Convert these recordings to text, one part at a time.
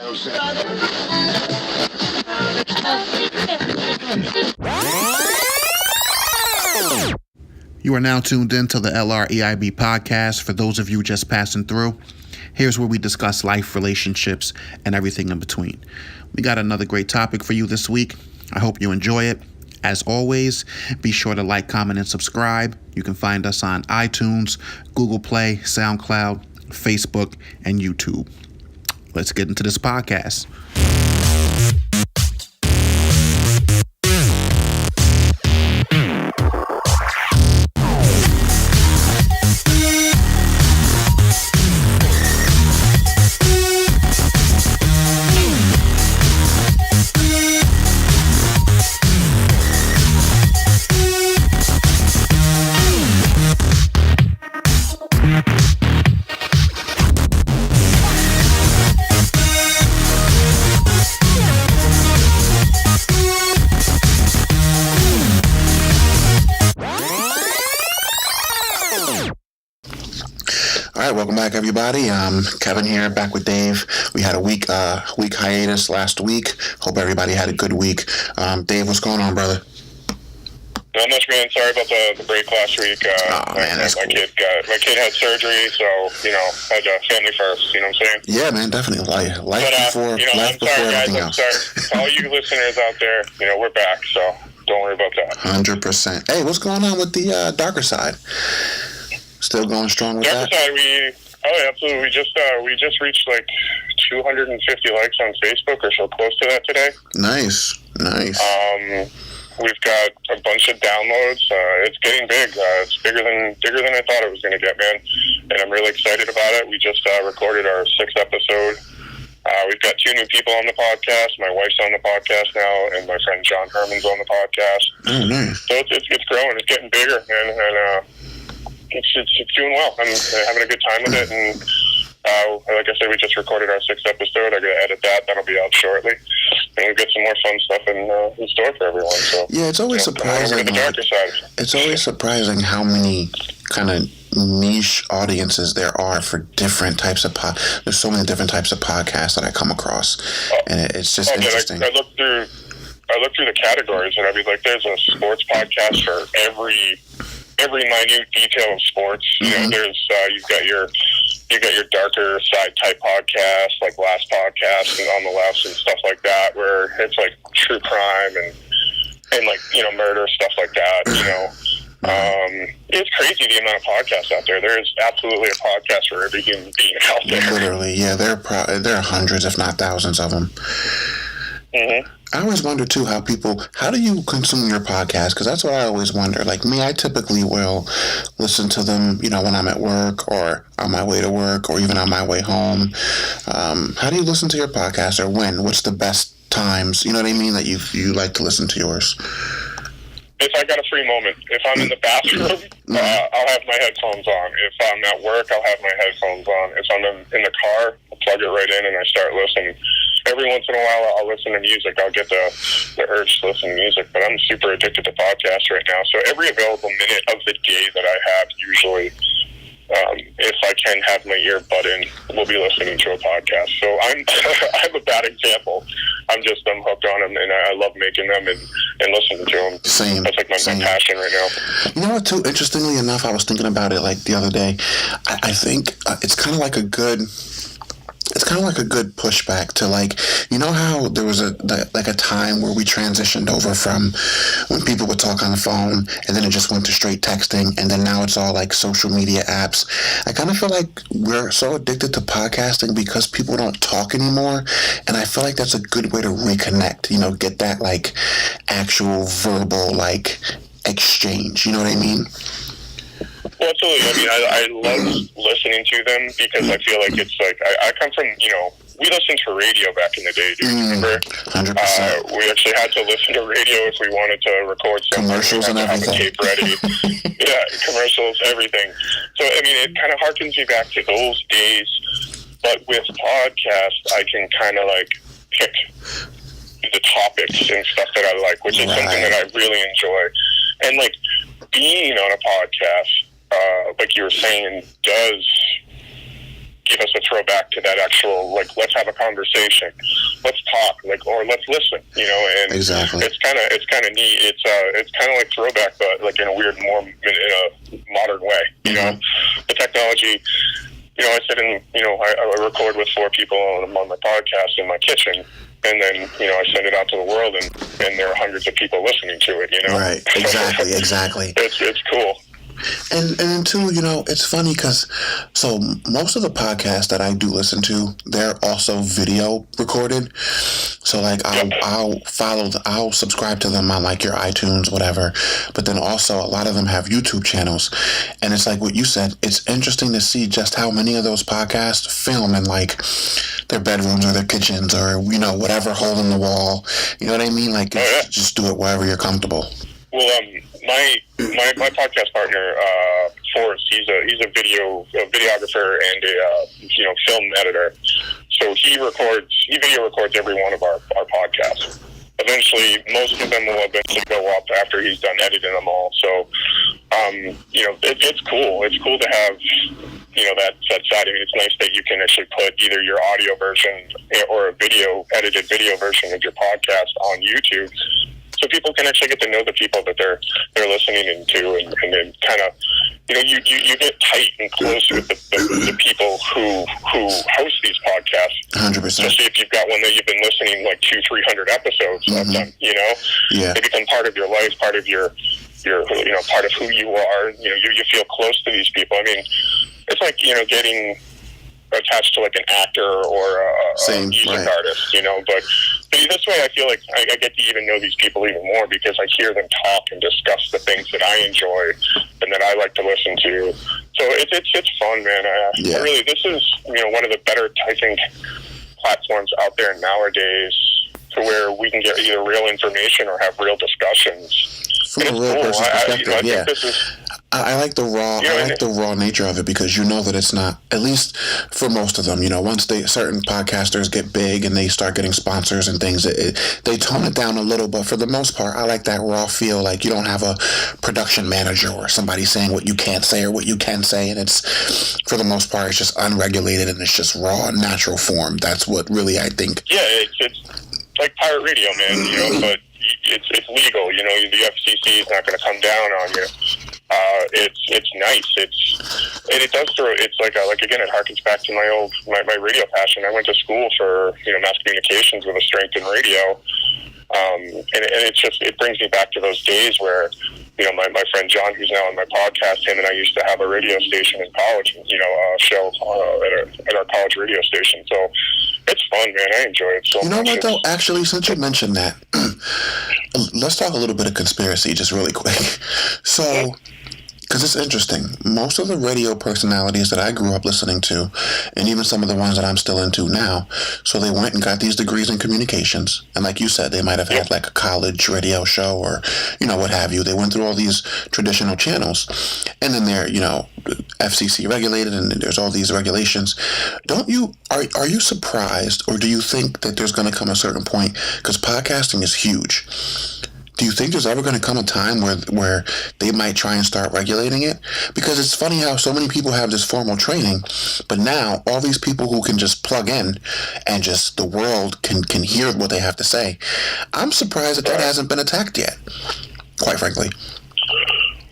You are now tuned in to the LREIB podcast. For those of you just passing through, here's where we discuss life, relationships, and everything in between. We got another great topic for you this week. I hope you enjoy it. As always, be sure to like, comment, and subscribe. You can find us on iTunes, Google Play, SoundCloud, Facebook, and YouTube. Let's get into this podcast. All right, welcome back, everybody. Kevin here, back with Dave. We had a week hiatus last week. Hope everybody had a good week. Dave, what's going on, brother? Not much, man. Sorry about the break last week. My kid had surgery, so had family first. You know what I'm saying? Yeah, man, definitely. Life before I'm sorry, everything guys. else. I'm sorry. All you listeners out there, we're back, so don't worry about that. 100%. Hey, what's going on with the Darkercide? Still going strong with that? Absolutely. We just reached like 250 likes on Facebook or so, close to that today. Nice. We've got a bunch of downloads. It's getting big. It's bigger than I thought it was going to get, man. And I'm really excited about it. We just recorded our 6th episode. We've got 2 new people on the podcast. My wife's on the podcast now, and my friend John Herman's on the podcast. Oh, nice. So it's growing. It's getting bigger, man. And it's doing well. I'm having a good time with it. And like I said, we just recorded our 6th episode. I'm going to edit that. That'll be out shortly. And we've got some more fun stuff in store for everyone. So yeah, it's always surprising. The darker side. It's always surprising how many kind of niche audiences there are for different types of There's so many different types of podcasts that I come across, and it's just interesting. I look through the categories, and I'd be like, there's a sports podcast for every minute detail of sports. Mm-hmm. There's you've got your darker side type podcast, like Last Podcast and On the Left and stuff like that, where it's like true crime and like murder, stuff like that. It's crazy the amount of podcasts out there. There's absolutely a podcast for every human being out there. Literally, yeah, there are hundreds, if not thousands, of them. Mm-hmm. I always wonder too how do you consume your podcast? Because that's what I always wonder. Like me, I typically will listen to them, when I'm at work or on my way to work or even on my way home. How do you listen to your podcast, or when? What's the best times? You know what I mean? That you like to listen to yours. If I got a free moment, if I'm in the bathroom, I'll have my headphones on. If I'm at work, I'll have my headphones on. If I'm in the car, I'll plug it right in and I start listening. Every once in a while, I'll listen to music. I'll get the urge to listen to music, but I'm super addicted to podcasts right now. So every available minute of the day that I have, usually, if I can have my earbud in, we'll be listening to a podcast. So I'm a bad example. I'm hooked on them, and I love making them and listening to them. Same. That's like my passion right now. You know what, too? Interestingly enough, I was thinking about it like the other day. I think it's kind of like a good pushback to, like, how there was a time where we transitioned over from when people would talk on the phone and then it just went to straight texting, and then now it's all like social media apps. I kind of feel like we're so addicted to podcasting because people don't talk anymore, and I feel like that's a good way to reconnect, get that like actual verbal like exchange, you know what I mean? Well, absolutely. I mean, I love listening to them because I feel like it's like I come from, we listened to radio back in the day. Do you remember? 100%. We actually had to listen to radio if we wanted to record something. Commercials and everything. Have a tape ready. Yeah, commercials, everything. So, I mean, it kind of harkens me back to those days. But with podcasts, I can kind of like pick the topics and stuff that I like, which is something that I really enjoy. And like being on a podcast, like you were saying, does give us a throwback to that actual, like, let's have a conversation, let's talk, like, or let's listen, you know, and exactly. It's kind of neat. It's kind of like throwback, but like in a weird, more in a modern way, you know. The technology, you know, I sit in, you know, I record with 4 people on my podcast in my kitchen, and then, you know, I send it out to the world, and there are hundreds of people listening to it, you know. Right, exactly. It's cool. And too, you know, it's funny because so most of the podcasts that I do listen to, they're also video recorded. So like I'll subscribe to them on like your iTunes, whatever. But then also a lot of them have YouTube channels, and it's like what you said. It's interesting to see just how many of those podcasts film in like their bedrooms or their kitchens or, you know, whatever hole in the wall. You know what I mean? Like just do it wherever you're comfortable. Well, my podcast partner, Forrest, he's a videographer and a you know, film editor. So he video records every one of our podcasts. Eventually, most of them will eventually go up after he's done editing them all. So, you know, it's cool. It's cool to have, you know, that side. I mean, it's nice that you can actually put either your audio version or a edited video version of your podcast on YouTube, so people can actually get to know the people that they're listening into, and then kind of, you know, you get tight and close with the people who host these podcasts. 100%. Especially if you've got one that you've been listening like 200-300 episodes of them, you know. Yeah. They become part of your life, part of your you know, part of who you are. You know, you feel close to these people. I mean, it's like, you know, getting attached to like an actor or a music artist, you know, but this way I feel like I get to even know these people even more because I hear them talk and discuss the things that I enjoy and that I like to listen to. So it's fun, man. Really, this is, you know, one of the better, I think, platforms out there nowadays to where we can get either real information or have real discussions. From a real person's perspective, I like the raw. I like the raw nature of it because you know that it's not, at least for most of them. You know, once certain podcasters get big and they start getting sponsors and things, they tone it down a little. But for the most part, I like that raw feel. Like you don't have a production manager or somebody saying what you can't say or what you can say, and it's for the most part it's just unregulated and it's just raw, natural form. That's what really I think. Yeah, it's like pirate radio, man. You know, but it's legal. You know, the FCC is not going to come down on you. It's nice. It does throw. It's like again, it harkens back to my radio passion. I went to school for, you know, mass communications with a strength in radio, and it brings me back to those days where, you know, my friend John, who's now on my podcast, him and I used to have a radio station in college. You know, a show at our college radio station. So it's fun, man. I enjoy it so much. You know what, though? Actually, since you mentioned that, let's talk a little bit of conspiracy just really quick. So, because it's interesting, most of the radio personalities that I grew up listening to, and even some of the ones that I'm still into now, so they went and got these degrees in communications. And like you said, they might have had like a college radio show or, you know, what have you. They went through all these traditional channels. And then they're, you know, FCC regulated and there's all these regulations. Are you surprised, or do you think that there's going to come a certain point, because podcasting is huge, do you think there's ever going to come a time where they might try and start regulating it? Because it's funny how so many people have this formal training, but now all these people who can just plug in and just the world can hear what they have to say. I'm surprised that hasn't been attacked yet, quite frankly.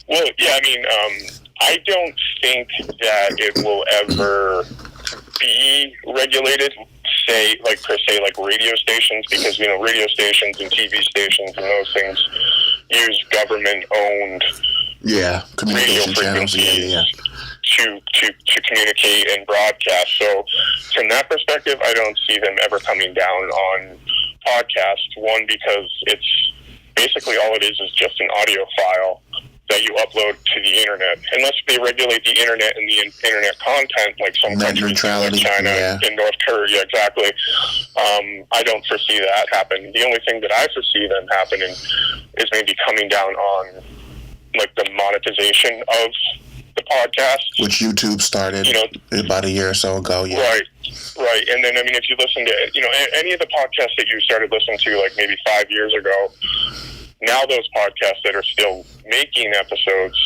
Well, yeah, I mean, I don't think that it will ever be regulated, per se, like radio stations, because, you know, radio stations and TV stations and those things use government-owned radio frequencies to communicate and broadcast. So from that perspective, I don't see them ever coming down on podcasts. One, because it's basically all it is just an audio file that you upload to the internet. Unless they regulate the internet and the internet content, like some countries like China and North Korea, exactly. I don't foresee that happen. The only thing that I foresee them happening is maybe coming down on like the monetization of the podcast, which YouTube started, you know, about a year or so ago. Yeah. Right. And then, I mean, if you listen to, you know, any of the podcasts that you started listening to like maybe 5 years ago, now those podcasts that are still making episodes,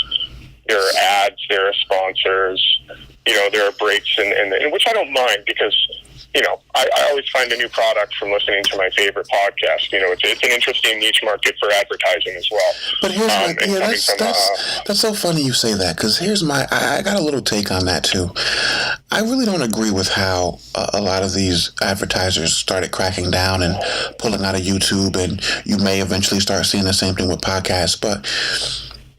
there are ads, there are sponsors, there are breaks, and which I don't mind because, I always find a new product from listening to my favorite podcast. It's an interesting niche market for advertising as well. But here's that's so funny you say that, because I got a little take on that too. I really don't agree with how a lot of these advertisers started cracking down and pulling out of YouTube, and you may eventually start seeing the same thing with podcasts, but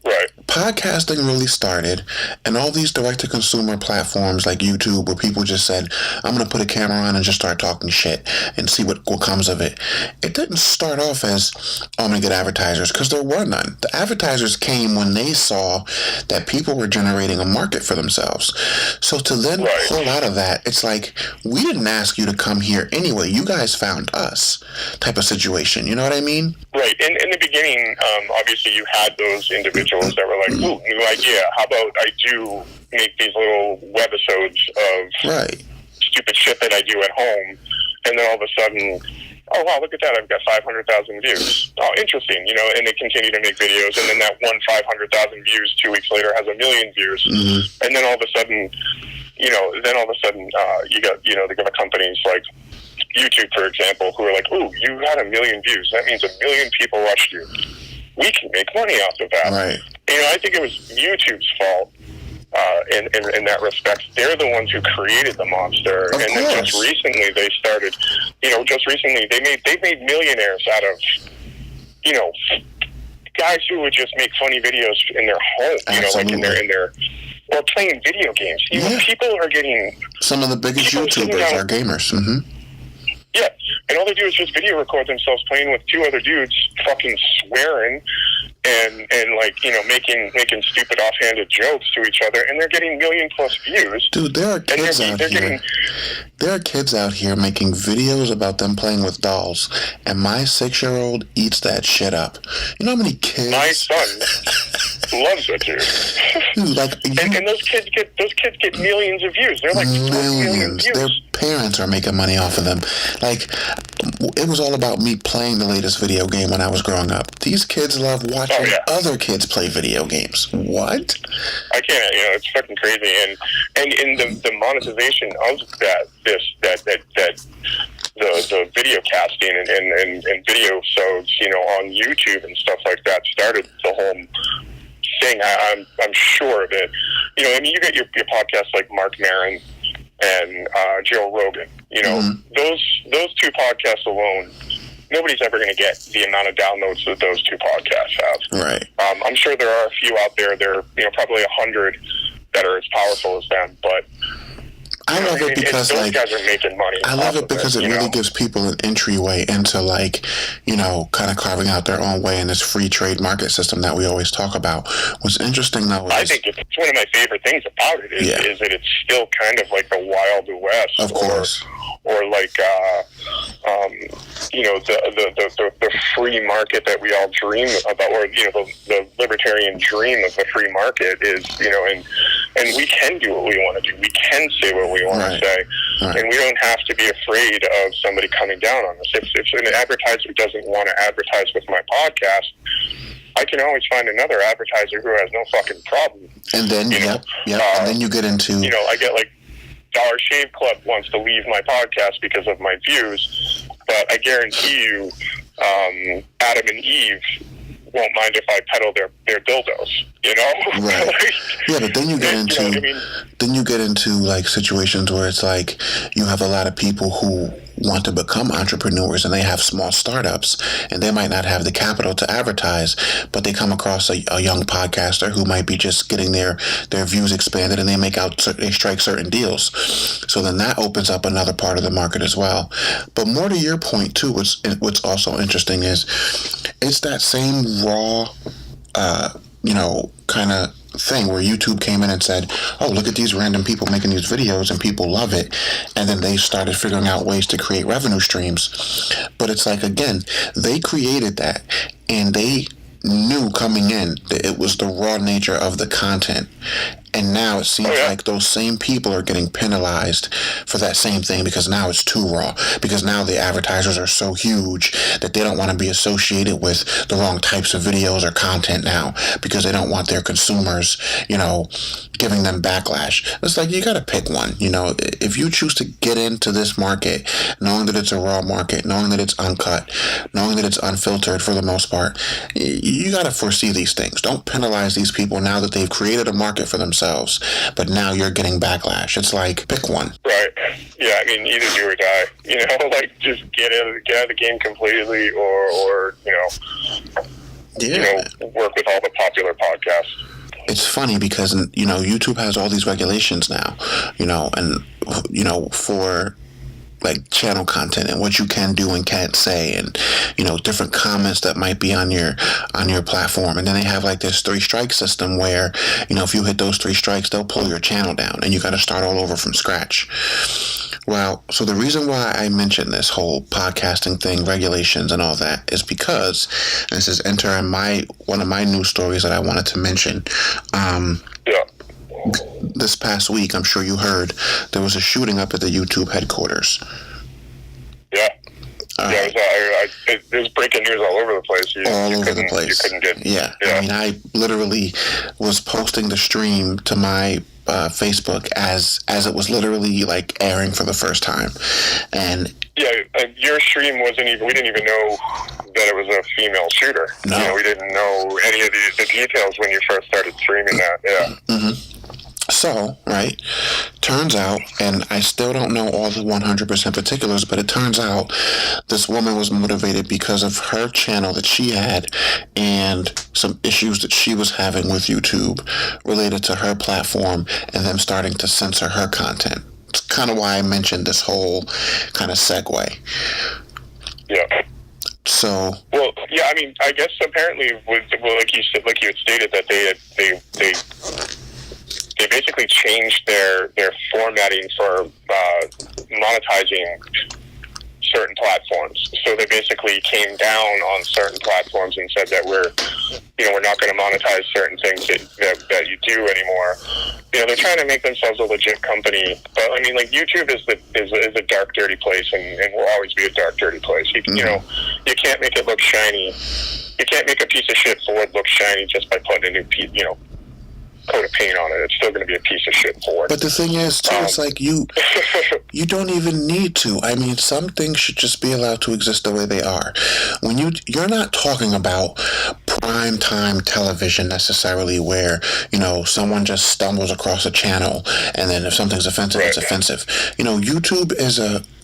right. Podcasting really started, and all these direct-to-consumer platforms like YouTube, where people just said, I'm going to put a camera on and just start talking shit and see what comes of it. It didn't start off as, I'm going to get advertisers, because there were none. The advertisers came when they saw that people were generating a market for themselves. So to then pull out of that, it's like, we didn't ask you to come here anyway. You guys found us type of situation. You know what I mean? Right. In the beginning, obviously you had those individuals that were like, ooh, new idea. How about I do make these little webisodes of stupid shit that I do at home, and then all of a sudden, oh, wow, look at that, I've got 500,000 views. Oh, interesting, and they continue to make videos, and then that one 500,000 views 2 weeks later has 1 million views. Mm-hmm. And then all of a sudden, you got, they got companies like YouTube, for example, who are like, ooh, you had 1 million views. That means 1 million people watched you. We can make money off of that. Right. I think it was YouTube's fault in that respect. They're the ones who created the monster. Of and course. then just recently they started, they've made millionaires out of, guys who would just make funny videos in their home, like in their or playing video games. People are getting... Some of the biggest YouTubers are gamers. Mm-hmm. Yeah, and all they do is just video record themselves playing with 2 other dudes, fucking swearing and making stupid offhanded jokes to each other, and they're getting 1 million+ views. Dude, there are kids out here. There are kids out here making videos about them playing with dolls, and my 6-year-old eats that shit up. You know how many kids? My son loves it, dude. Dude, and those kids get millions of views. They're like millions. Views. Their parents are making money off of them. Like, it was all about me playing the latest video game when I was growing up. These kids love watching other kids play video games. What? I can't. It's fucking crazy. And in the monetization of the video casting and video sods, on YouTube and stuff like that started the whole thing. I'm sure of it. You get your podcasts like Mark Maron and Joe Rogan. Those 2 podcasts alone, nobody's ever going to get the amount of downloads that those 2 podcasts have. Right. I'm sure there are a few out there. There are probably 100 that are as powerful as them, but I love it because those guys are making money. I love it because it really gives people an entryway into kind of carving out their own way in this free trade market system that we always talk about. What's interesting though is I think it's one of my favorite things about it is that it's still kind of like the Wild West, of course, or like the free market that we all dream about, or the libertarian dream of the free market is and we can do what we want to do. We can say what we want to say, and we don't have to be afraid of somebody coming down on us. If an advertiser doesn't want to advertise with my podcast, I can always find another advertiser who has no fucking problem. And then, and then you get into... I get like Dollar Shave Club wants to leave my podcast because of my views, but I guarantee you Adam and Eve won't mind if I peddle their dildos, Right. Yeah, but then you get into... You know what I mean? Then you get into like situations where it's like you have a lot of people who want to become entrepreneurs and they have small startups and they might not have the capital to advertise, but they come across a young podcaster who might be just getting their views expanded and they strike certain deals. So then that opens up another part of the market as well. But more to your point too, what's also interesting is it's that same raw, kind of thing where YouTube came in and said, oh, look at these random people making these videos and people love it, and then they started figuring out ways to create revenue streams. But it's like, again, they created that and they knew coming in that it was the raw nature of the content. And now it seems like those same people are getting penalized for that same thing because now it's too raw. Because now the advertisers are so huge that they don't want to be associated with the wrong types of videos or content now because they don't want their consumers, giving them backlash. It's like, you got to pick one. If you choose to get into this market, knowing that it's a raw market, knowing that it's uncut, knowing that it's unfiltered for the most part, you got to foresee these things. Don't penalize these people now that they've created a market for themselves, but now you're getting backlash. It's like, pick one. Right. Yeah, I mean, either do or die. Like, just get out of the game completely, or work with all the popular podcasts. It's funny because, YouTube has all these regulations now, and, for like channel content and what you can do and can't say, and, different comments that might be on your platform. And then they have like this 3-strike system where, if you hit those 3 strikes, they'll pull your channel down and you got to start all over from scratch. Well, so the reason why I mentioned this whole podcasting thing, regulations and all that, is because, and this is entering one of my news stories that I wanted to mention. This past week, I'm sure you heard, there was a shooting up at the YouTube headquarters. Yeah. It was breaking news all over the place. All over the place. You couldn't get... Yeah. I mean, I literally was posting the stream to my Facebook as it was literally like airing for the first time, and your stream wasn't even. We didn't even know that it was a female shooter. No, we didn't know any of the details when you first started streaming that. Yeah. Mm-hmm. So, right, turns out, and I still don't know all the 100% particulars, but it turns out this woman was motivated because of her channel that she had and some issues that she was having with YouTube related to her platform and them starting to censor her content. It's kind of why I mentioned this whole kind of segue. Yeah. So. Well, yeah, I mean, I guess apparently, like you had stated, that they basically changed their formatting for monetizing certain platforms. So they basically came down on certain platforms and said that we're not going to monetize certain things that you do anymore. They're trying to make themselves a legit company, but I mean, like, YouTube is a dark, dirty place, and will always be a dark, dirty place. You can't make it look shiny. You can't make a piece of shit Ford look shiny just by putting a new coat of paint on it. It's still going to be a piece of shit Ford. But the thing is, too, it's like you don't even need to. I mean, some things should just be allowed to exist the way they are. When you're not talking about prime time television necessarily, where someone just stumbles across a channel and then if something's offensive, it's offensive. YouTube is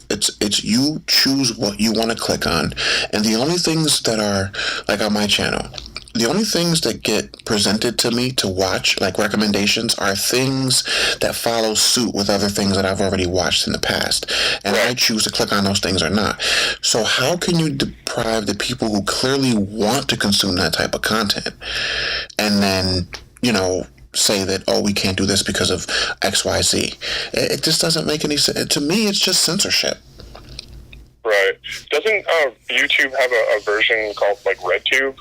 it's you choose what you want to click on, and the only things that are like on my channel, the only things that get presented to me to watch, like recommendations, are things that follow suit with other things that I've already watched in the past. And I choose to click on those things or not. So how can you deprive the people who clearly want to consume that type of content and then, say that, oh, we can't do this because of XYZ? It just doesn't make any sense. To me, it's just censorship. Right. Doesn't YouTube have a version called, like, RedTube?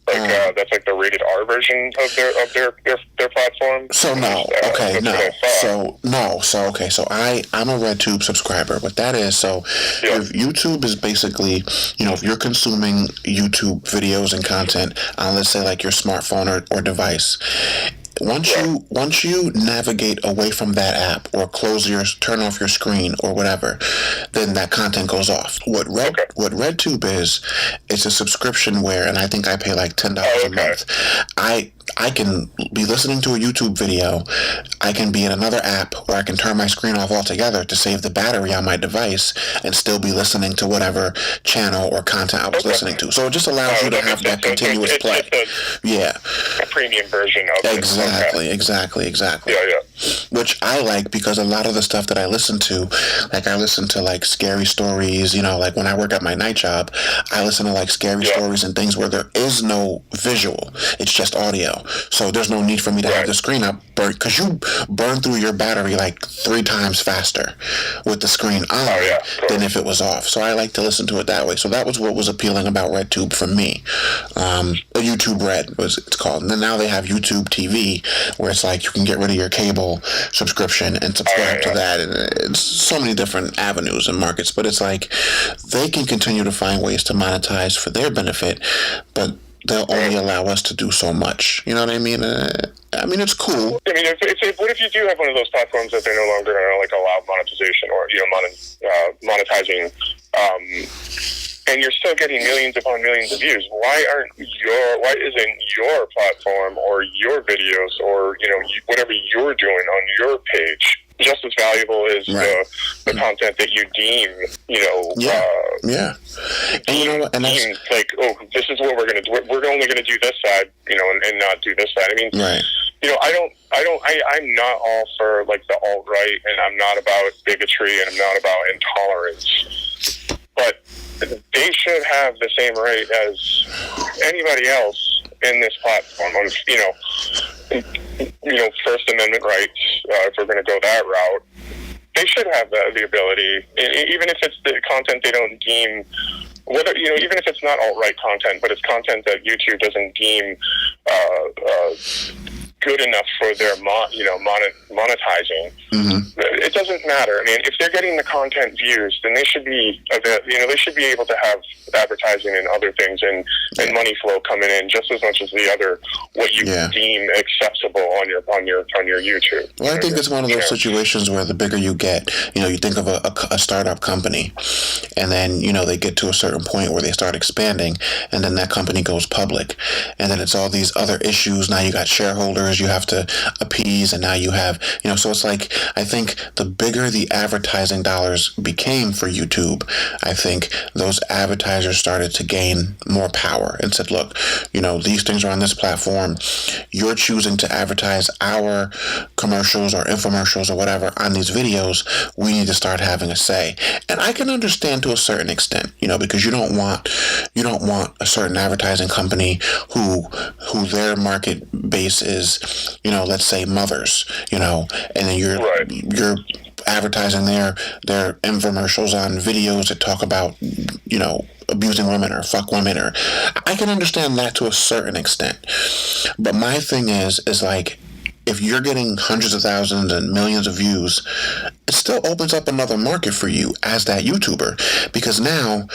That's like the rated R version of their platform. So no, okay, no. So no, so okay, so I'm a RedTube subscriber. What that is, so if YouTube is basically, if you're consuming YouTube videos and content on, let's say, like your smartphone or device. Once you navigate away from that app or turn off your screen or whatever, then that content goes off. What RedTube is, it's a subscription where, and I think I pay like $10 a month. I can be listening to a YouTube video, I can be in another app, or I can turn my screen off altogether to save the battery on my device and still be listening to whatever channel or content I was listening to. So it just allows you to have that continuous play. A premium version of it. Exactly. Yeah. Which I like, because a lot of the stuff that I listen to, like I listen to like scary stories, like when I work at my night job, I listen to like scary stories and things where there is no visual. It's just audio. So there's no need for me to have the screen up, because you burn through your battery like 3 times faster with the screen on than if it was off. So I like to listen to it that way. So that was what was appealing about RedTube for me. YouTube Red it's called. And then now they have YouTube TV, where it's like you can get rid of your cable subscription and subscribe to that. And it's so many different avenues and markets. But it's like they can continue to find ways to monetize for their benefit, but they'll only allow us to do so much. You know what I mean? It's cool. I mean, what if you do have one of those platforms that they're no longer allow monetization or monetizing, and you're still getting millions upon millions of views? Why isn't your platform or your videos or whatever you're doing on your page just as valuable as the content that you deem deem like, oh, this is what we're going to do. We're only going to do this side, and not do this side. I mean, I'm not all for the alt-right, and I'm not about bigotry, and I'm not about intolerance. But they should have the same right as anybody else in this platform. First Amendment rights, if we're going to go that route. They should have the ability, even if it's the content they don't deem, even if it's not alt-right content, but it's content that YouTube doesn't deem good enough for their monetizing. Mm-hmm. It doesn't matter. I mean, if they're getting the content views, then they should be they should be able to have advertising and other things and money flow coming in just as much as the other what you deem acceptable on your YouTube. Well, I think it's one of those situations where the bigger you get, you think of a startup company, and then they get to a certain point where they start expanding, and then that company goes public, and then it's all these other issues. Now you got shareholders you have to appease, and now you have so it's like, I think the bigger the advertising dollars became for YouTube, I think those advertisers started to gain more power and said, look, these things are on this platform. You're choosing to advertise our commercials or infomercials or whatever on these videos. We need to start having a say. And I can understand to a certain extent, because you don't want a certain advertising company who their market base is, let's say mothers, and then you're advertising their infomercials on videos that talk about, abusing women or fuck women, or I can understand that to a certain extent. But my thing is like, if you're getting hundreds of thousands and millions of views, it still opens up another market for you as that YouTuber, because now,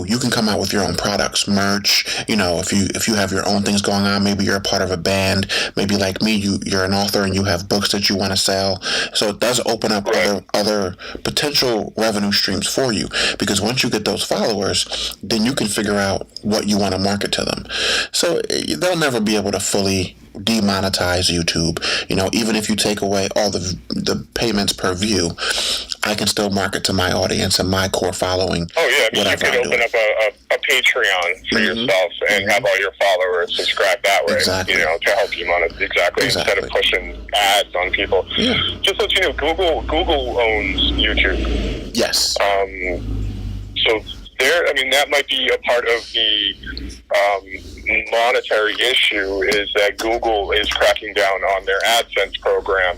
you can come out with your own products, merch, if you have your own things going on, maybe you're a part of a band, maybe like me, you're an author and you have books that you want to sell. So it does open up other potential revenue streams for you, because once you get those followers, then you can figure out what you want to market to them. So they'll never be able to fully demonetize YouTube. Even if you take away all the payments per view, I can still market to my audience and my core following. Oh yeah, you could open up a Patreon for yourself and have all your followers subscribe that way. Exactly. To help you monetize instead of pushing ads on people. Yeah. Just so you know, Google owns YouTube. Yes. So that might be a part of the monetary issue, is that Google is cracking down on their AdSense program.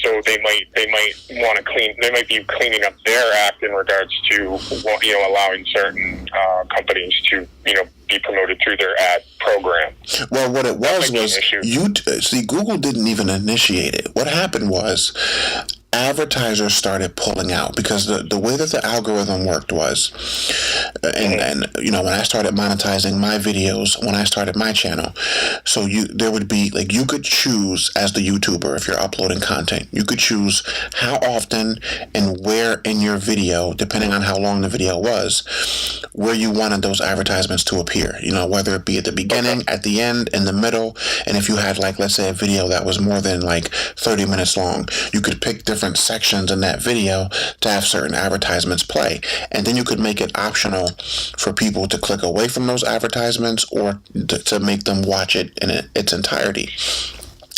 So they might want to they might be cleaning up their act in regards to allowing certain companies to be promoted through their ad program. Well, what it was Google didn't even initiate it. What happened was, advertisers started pulling out, because the way that the algorithm worked was, and when I started monetizing my videos, when I started my channel, so there would be you could choose as the YouTuber, if you're uploading content, you could choose how often and where in your video, depending on how long the video was, where you wanted those advertisements to appear, whether it be at the beginning, at the end, in the middle. And if you had let's say a video that was more than 30 minutes long, you could pick different sections in that video to have certain advertisements play, and then you could make it optional for people to click away from those advertisements or to make them watch it in its entirety.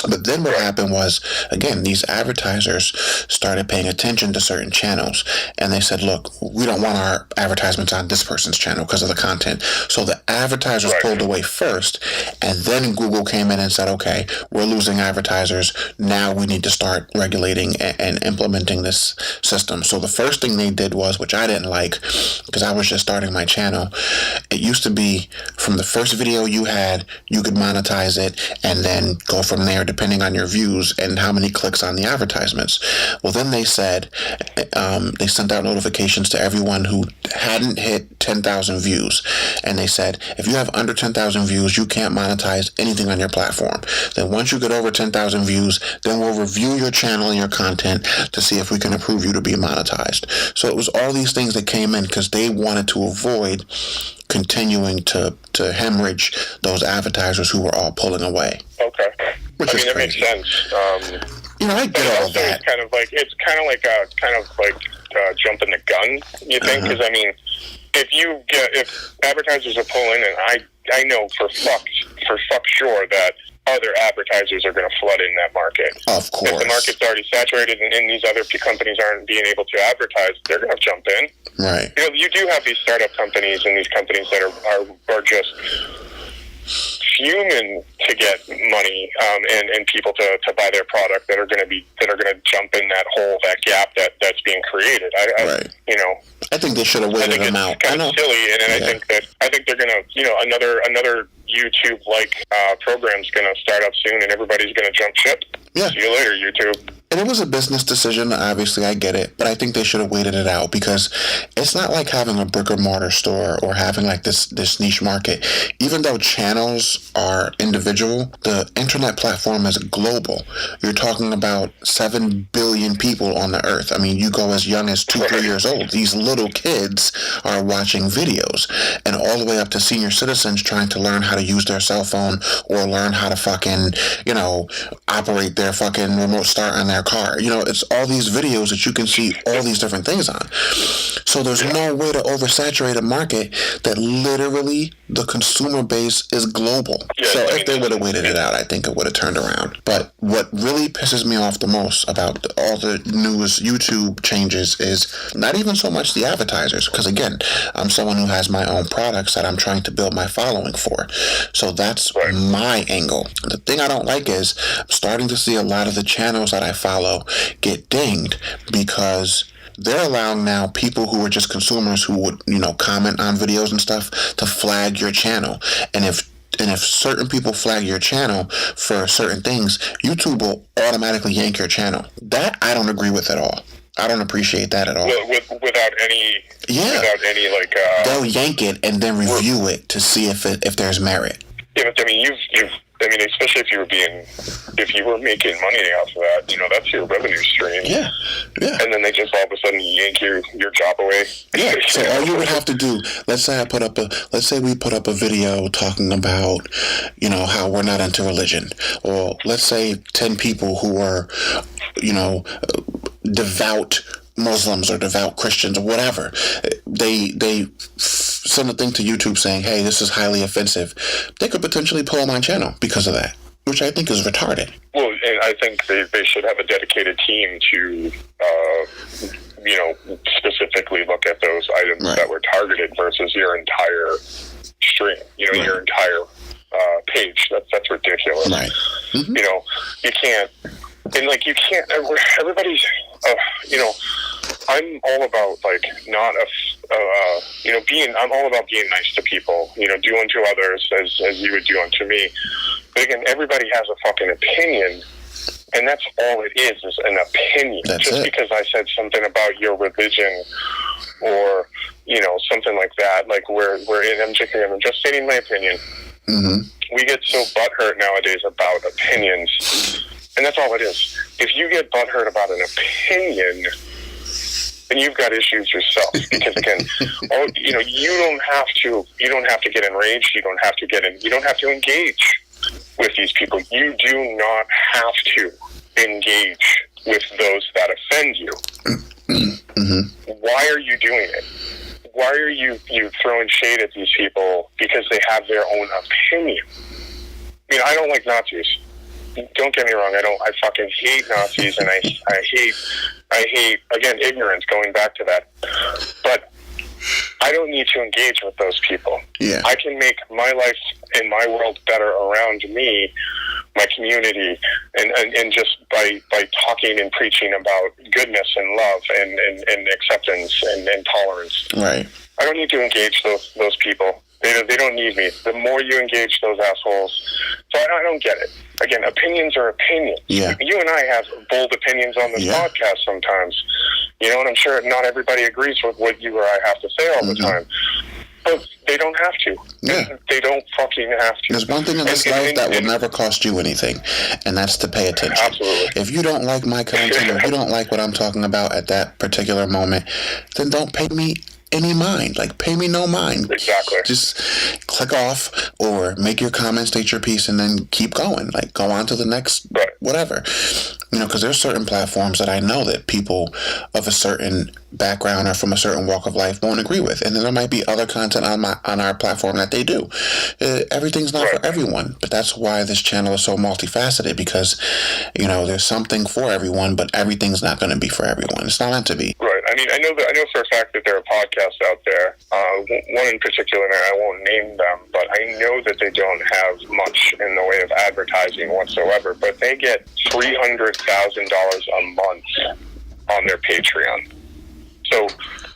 But then what happened was, again, these advertisers started paying attention to certain channels, and they said, look, we don't want our advertisements on this person's channel because of the content. So the advertisers pulled away first, and then Google came in and said, okay, we're losing advertisers. Now we need to start regulating and implementing this system. So the first thing they did was, which I didn't like, because I was just starting my channel, it used to be from the first video you had, you could monetize it and then go from there depending on your views and how many clicks on the advertisements. Well, then they said, they sent out notifications to everyone who hadn't hit 10,000 views. And they said, if you have under 10,000 views, you can't monetize anything on your platform. Then once you get over 10,000 views, then we'll review your channel and your content to see if we can approve you to be monetized. So it was all these things that came in because they wanted to avoid continuing to hemorrhage those advertisers who were all pulling away. Okay. Which is that crazy. makes sense. I get all that. It's kind of like jumping the gun, you think? Because if advertisers are pulling, and I know for fuck sure that other advertisers are going to flood in that market. Of course. If the market's already saturated and these other companies aren't being able to advertise, they're going to jump in. Right. You do have these startup companies and these companies that are just fuming to get money and people to buy their product that are going to jump in that gap that's being created. I think they should have waited them out. It's kind of silly, and I think they're going to another YouTube-like program's going to start up soon, and everybody's going to jump ship. Yeah. See you later, YouTube. And it was a business decision, obviously, I get it, but I think they should have waited it out because it's not like having a brick or mortar store or having like this niche market. Even though channels are individual, the internet platform is global. You're talking about 7 billion people on the earth. I mean, you go as young as 2-3 years old. These little kids are watching videos, and all the way up to senior citizens trying to learn how to use their cell phone or learn how to fucking, operate their fucking remote start on their car. It's all these videos that you can see all these different things on. So there's no way to oversaturate a market that literally the consumer base is global. So if they would have waited it out, I think it would have turned around. But what really pisses me off the most about all the newest YouTube changes is not even so much the advertisers, because again, I'm someone who has my own products that I'm trying to build my following for. So that's my angle. The thing I don't like is I'm starting to see a lot of the channels that I follow get dinged because they're allowing now people who are just consumers who would, comment on videos and stuff to flag your channel. And if certain people flag your channel for certain things, YouTube will automatically yank your channel. That I don't agree with at all. I don't appreciate that at all. Without any they'll yank it and then review it to see if there's merit. Yeah, but especially if you were making money off of that, that's your revenue stream. Yeah. And then they just all of a sudden yank your job away. Yeah. So all you would have to do, let's say we put up a video talking about, how we're not into religion, or let's say 10 people who are, devout Muslims or devout Christians or whatever, they send a thing to YouTube saying, hey, this is highly offensive. They could potentially pull my channel because of that, which I think is retarded. Well, and I think they should have a dedicated team to, specifically look at those items that were targeted versus your entire stream, your entire page. That's ridiculous. Right. Mm-hmm. You can't, everybody's, I'm all about I'm all about being nice to people, do unto others as you would do unto me. But again, everybody has a fucking opinion, and that's all it is an opinion. Because I said something about your religion or, something like that, I'm just stating my opinion. Mm-hmm. We get so butthurt nowadays about opinions, and that's all it is. If you get butthurt about an opinion, then you've got issues yourself. Because again, you don't have to get enraged. You don't have to engage with these people. You do not have to engage with those that offend you. Mm-hmm. Why are you doing it? Why are you throwing shade at these people because they have their own opinion? I don't like Nazis. Don't get me wrong. I fucking hate Nazis, and I hate again ignorance. Going back to that, but I don't need to engage with those people. Yeah, I can make my life and my world better around me, my community, and just by talking and preaching about goodness and love and acceptance and tolerance. Right. I don't need to engage those people. They don't need me. The more you engage those assholes. So I don't get it. Again, opinions are opinions. Yeah. You and I have bold opinions on this podcast sometimes. You know, and I'm sure not everybody agrees with what you or I have to say all the time. But they don't have to. Yeah. They don't fucking have to. There's one thing in this life that will never cost you anything, and that's to pay attention. Absolutely. If you don't like my content, or if you don't like what I'm talking about at that particular moment, then don't pay me any mind. Like, pay me no mind. Exactly. Just click off or make your comment, state your piece, and then keep going. Like, go on to the next whatever. You know, because there's certain platforms that I know that people of a certain background or from a certain walk of life won't agree with, and then there might be other content on our platform that they do. Everything's not for everyone, but that's why this channel is so multifaceted, because, you know, there's something for everyone, but everything's not going to be for everyone. It's not meant to be. Right. I mean, I know for a fact that there are podcasts out there. One in particular, and I won't name them, but I know that they don't have much in the way of advertising whatsoever. But they get $300,000 a month on their Patreon. So,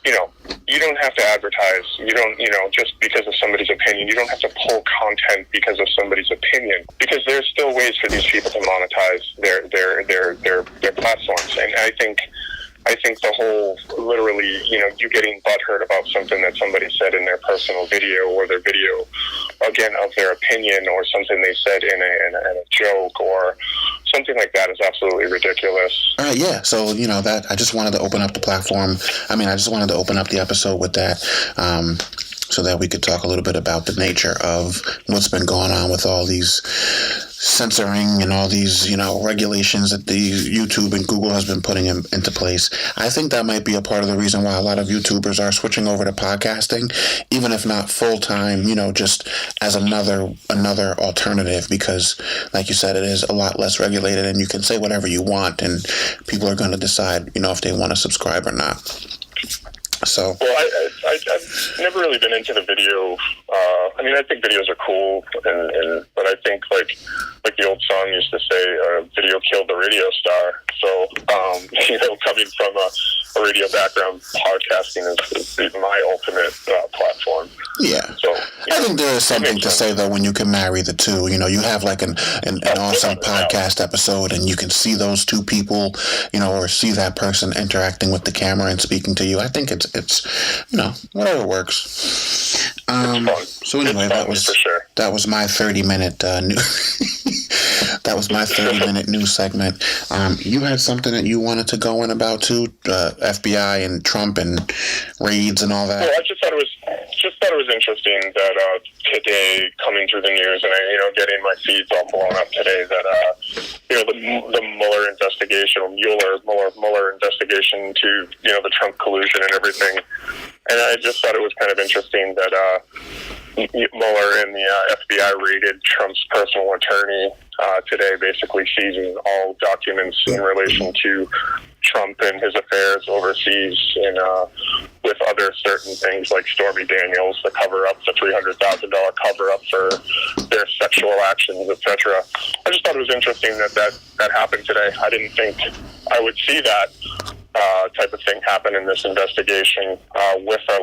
you know, you don't have to advertise. You don't, you know, just because of somebody's opinion. You don't have to pull content because of somebody's opinion. Because there's still ways for these people to monetize their platforms. And I think the whole, literally, you know, you getting butthurt about something that somebody said in their personal video, or their video, again, of their opinion, or something they said in a joke, or something like that, is absolutely ridiculous. All right, yeah. So, you know, that I just wanted to open up the platform. I mean, I just wanted to open up the episode with that, so that we could talk a little bit about the nature of what's been going on with all these censoring and all these, you know, regulations that the YouTube and Google has been putting into place. I think that might be a part of the reason why a lot of YouTubers are switching over to podcasting, even if not full time, you know, just as another alternative, because, like you said, it is a lot less regulated, and you can say whatever you want, and people are going to decide, you know, if they want to subscribe or not. So, well, I've never really been into the video. I mean, I think videos are cool, but I think like the old song used to say, "Video killed the radio star." So, you know, coming from a radio background, podcasting is my ultimate platform. Yeah. So I think there is something to say, though, when you can marry the two. You know, you have like an awesome podcast episode, and you can see those two people, you know, or see that person interacting with the camera and speaking to you. I think it's you know, whatever works. So anyway, that was my 30-minute that was my 30-minute news segment. You had something that you wanted to go in about too, FBI and Trump and raids and all that. Well, I just thought it was interesting that today, coming through the news, and getting my feeds all blown up today, that the Mueller investigation, or Mueller investigation to the Trump collusion and everything. And I just thought it was kind of interesting that Mueller and the FBI raided Trump's personal attorney today, basically seizing all documents in relation to Trump and his affairs overseas, and with other certain things like Stormy Daniels, the cover-up, the $300,000 cover-up for their sexual actions, etc. I just thought it was interesting that happened today. I didn't think I would see that type of thing happen in this investigation with our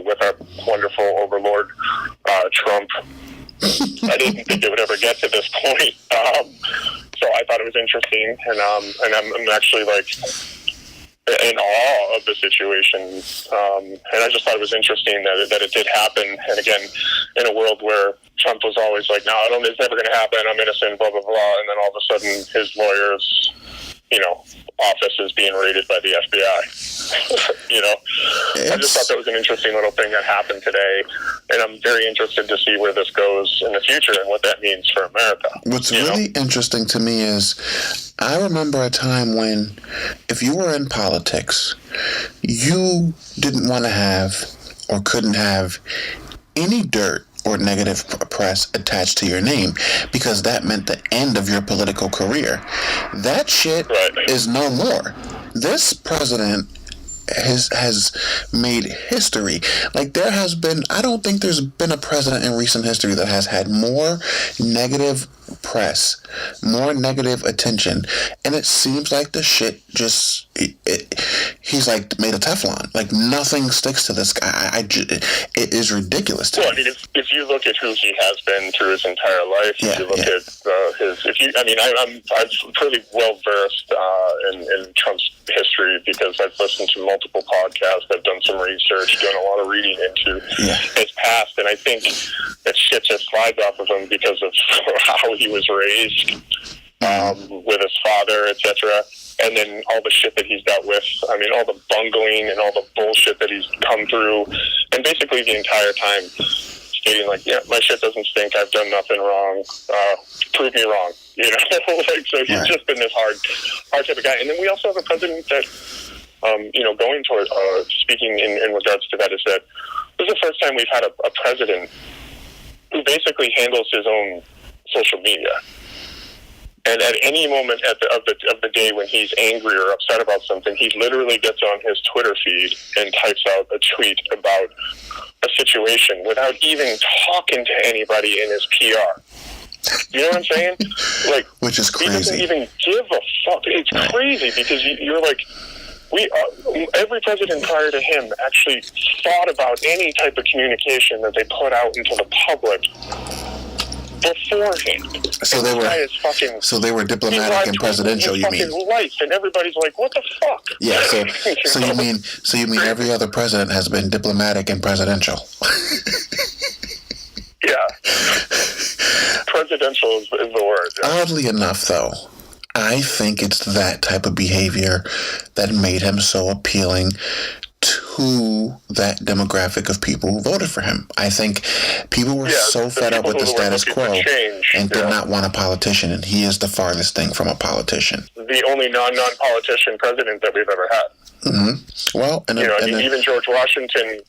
wonderful overlord Trump. I didn't think it would ever get to this point, so I thought it was interesting, and I'm actually in awe of the situation, and I just thought it was interesting that it did happen. And again, in a world where Trump was always like, "No, it's never going to happen. I'm innocent," blah blah blah, and then all of a sudden his lawyers, office is being raided by the FBI. I just thought that was an interesting little thing that happened today, and I'm very interested to see where this goes in the future and what that means for America. What's really interesting to me is I remember a time when, if you were in politics, you didn't want to have or couldn't have any dirt or negative press attached to your name, because that meant the end of your political career. That shit is no more. This president has made history. I don't think there's been a president in recent history that has had more negative press, more negative attention, and it seems like the shit just he's like made of Teflon. Like nothing sticks to this guy. It is ridiculous. Well, I mean, if you look at who he has been through his entire life, if you look at I'm pretty well versed in Trump's history because I've listened to multiple podcasts, I've done some research, done a lot of reading into his past, and I think that shit just slides off of him because of how he was raised with his father, etc. And then all the shit that he's dealt with. I mean, all the bungling and all the bullshit that he's come through, and basically the entire time stating like, yeah, my shit doesn't stink, I've done nothing wrong, prove me wrong, you know? Like, so he's just been this hard type of guy. And then we also have a president that, going toward, speaking in regards to that, is that this is the first time we've had a president who basically handles his own social media. And at any moment of the day when he's angry or upset about something, he literally gets on his Twitter feed and types out a tweet about a situation without even talking to anybody in his PR. You know what I'm saying? Like, which is crazy. He doesn't even give a fuck. It's crazy because you're like, every president prior to him actually thought about any type of communication that they put out into the public beforehand. So they were diplomatic and presidential. You mean? Life, and everybody's like, "What the fuck?" Yeah. So you mean every other president has been diplomatic and presidential? Yeah. Presidential is the word. Yeah. Oddly enough, though, I think it's that type of behavior that made him so appealing to that demographic of people who voted for him. I think people were so fed up with the status quo and did not want a politician, and he is the farthest thing from a politician. The only non-politician president that we've ever had. Mm-hmm. Well, even George Washington,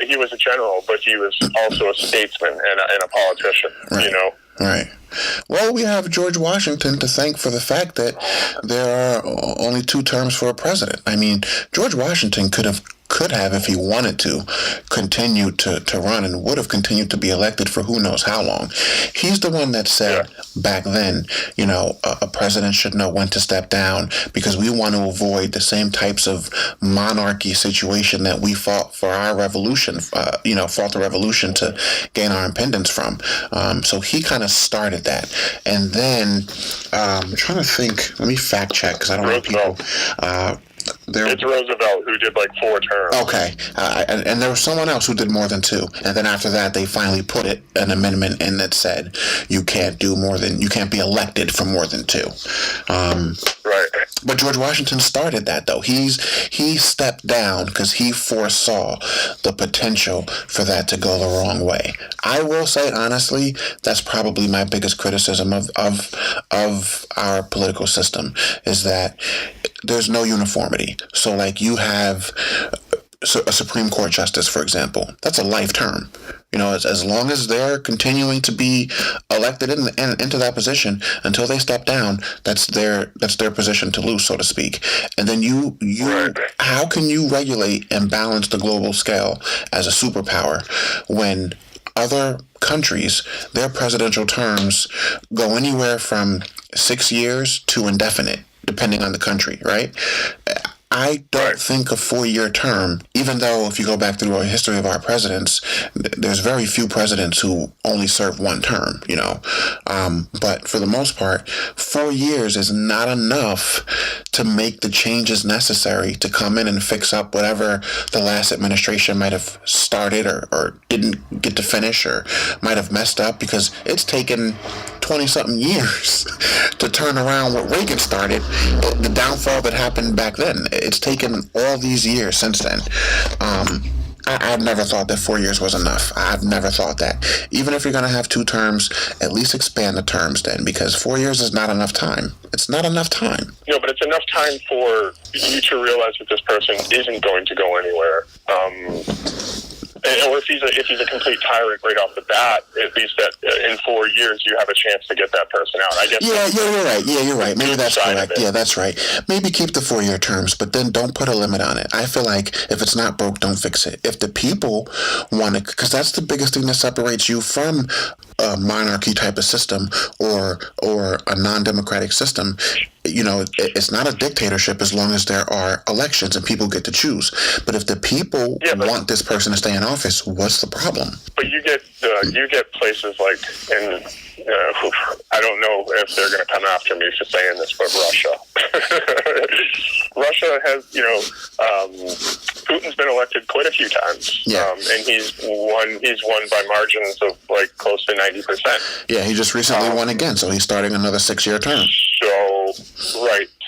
he was a general, but he was also a statesman and a politician. Right. You know. Right. Well, we have George Washington to thank for the fact that there are only 2 terms for a president. I mean, George Washington could have, if he wanted to, continued to run and would have continued to be elected for who knows how long. He's the one that said back then, a president should know when to step down because we want to avoid the same types of monarchy situation that we fought for our revolution, fought the revolution to gain our independence from. So he kind of started that. And then, I'm trying to think, let me fact check because I don't know people. It's Roosevelt who did like 4 terms. Okay, and there was someone else who did more than 2, and then after that they finally put an amendment in that said you can't be elected for more than 2. Right. But George Washington started that though. He stepped down because he foresaw the potential for that to go the wrong way. I will say honestly, that's probably my biggest criticism of our political system is that there's no uniformity. So like you have a Supreme Court justice, for example, that's a life term. As long as they're continuing to be elected into that position until they step down, that's their position to lose, so to speak. And then how can you regulate and balance the global scale as a superpower when other countries, their presidential terms go anywhere from 6 years to indefinite, depending on the country, right? I don't think a 4-year term, even though if you go back through our history of our presidents, there's very few presidents who only serve 1 term, but for the most part, 4 years is not enough to make the changes necessary to come in and fix up whatever the last administration might have started or didn't get to finish or might have messed up, because it's taken 20-something years to turn around what Reagan started, the downfall that happened back then. It's taken all these years since then. I've never thought that 4 years was enough. I've never thought that. Even if you're going to have 2 terms, at least expand the terms then, because 4 years is not enough time. It's not enough time. No, but it's enough time for you to realize that this person isn't going to go anywhere. Or if he's a complete tyrant right off the bat, at least that in 4 years you have a chance to get that person out. I guess. You're right. Yeah, you're right. Maybe that's correct. Yeah, that's right. Maybe keep the 4-year terms, but then don't put a limit on it. I feel like if it's not broke, don't fix it. If the people want it, because that's the biggest thing that separates you from a monarchy type of system or a non-democratic system, it's not a dictatorship as long as there are elections and people get to choose. But if the people want this person to stay in office, what's the problem? But you get places like in I don't know if they're going to come after me for saying this, but Russia. Russia has, Putin's been elected quite a few times, and he's won by margins of like close to 90%. Yeah, he just recently won again, so he's starting another 6-year term.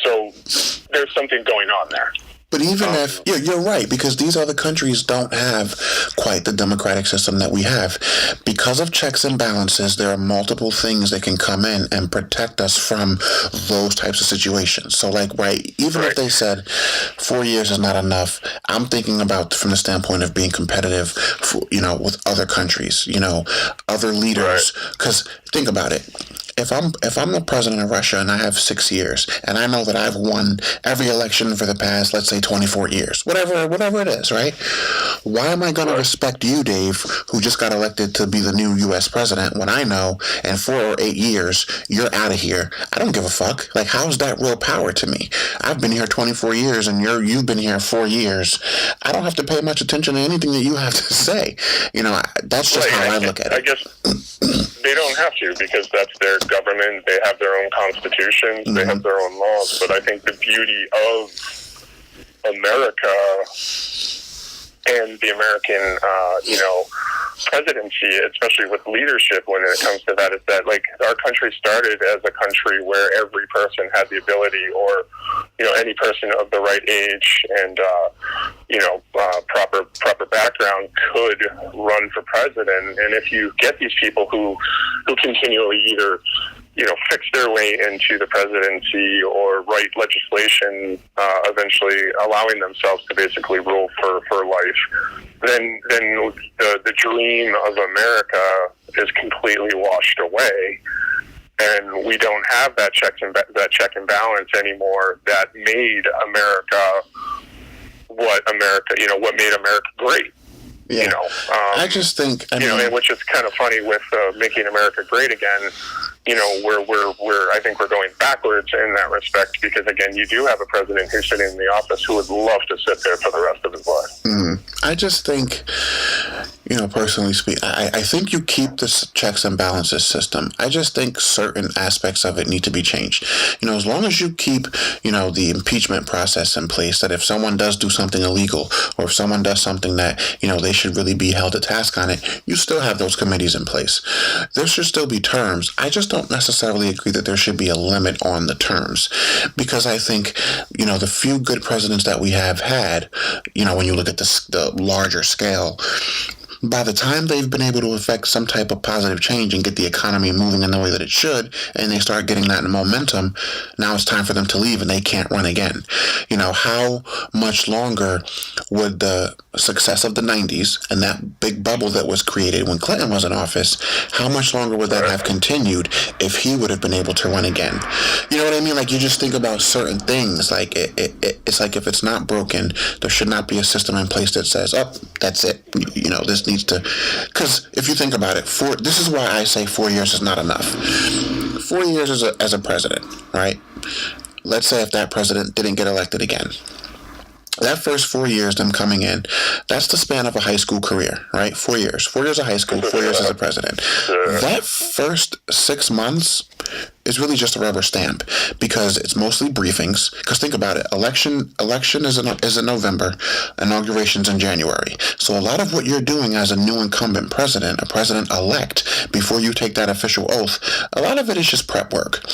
So there's something going on there. But even if, you're right, because these other countries don't have quite the democratic system that we have. Because of checks and balances, there are multiple things that can come in and protect us from those types of situations. So, if they said 4 years is not enough, I'm thinking about from the standpoint of being competitive, with other countries, other leaders. Because think about it. If I'm the president of Russia and I have 6 years and I know that I've won every election for the past, let's say 24 years, whatever it is, right? Why am I going to respect you, Dave, who just got elected to be the new U.S. president when I know in 4 or 8 years you're out of here? I don't give a fuck. Like, how's that real power to me? I've been here 24 years and you've been here 4 years. I don't have to pay much attention to anything that you have to say. That's just how I look at it. I guess they don't have to, because that's their government. They have their own constitutions. They have their own laws. But I think the beauty of America and the American, presidency, especially with leadership when it comes to that, is that, our country started as a country where every person had the ability, or, any person of the right age and, proper background could run for president. And if you get these people who continually either, fix their way into the presidency or write legislation, eventually allowing themselves to basically rule for life, then the dream of America is completely washed away, and we don't have that check and balance anymore that made America what made America great. Yeah. I just think, which is kind of funny with making America great again. I think we're going backwards in that respect, because again, you do have a president who's sitting in the office who would love to sit there for the rest of his life. I just think, personally speaking, I think you keep this checks and balances system. I just think certain aspects of it need to be changed. As long as you keep, the impeachment process in place, that if someone does do something illegal, or if someone does something that, they should really be held to task on it, you still have those committees in place. There should still be terms. I just don't necessarily agree that there should be a limit on the terms, because I think, the few good presidents that we have had, when you look at the larger scale, by the time they've been able to affect some type of positive change and get the economy moving in the way that it should, and they start getting that momentum, now it's time for them to leave and they can't run again. How much longer would the success of the 90s and that big bubble that was created when Clinton was in office, how much longer would that have continued if he would have been able to run again? You know what I mean? You just think about certain things. It's like, if it's not broken, there should not be a system in place that says, that's it. This needs to, because if you think about it, this is why I say 4 years is not enough. 4 years as a president, right? Let's say if that president didn't get elected again. That first 4 years, them coming in, that's the span of a high school career, right? 4 years. 4 years of high school, 4 years as a president. That first 6 months is really just a rubber stamp, because it's mostly briefings. Because think about it, election is in November, inauguration's in January. So a lot of what you're doing as a new incumbent president, a president-elect, before you take that official oath, a lot of it is just prep work.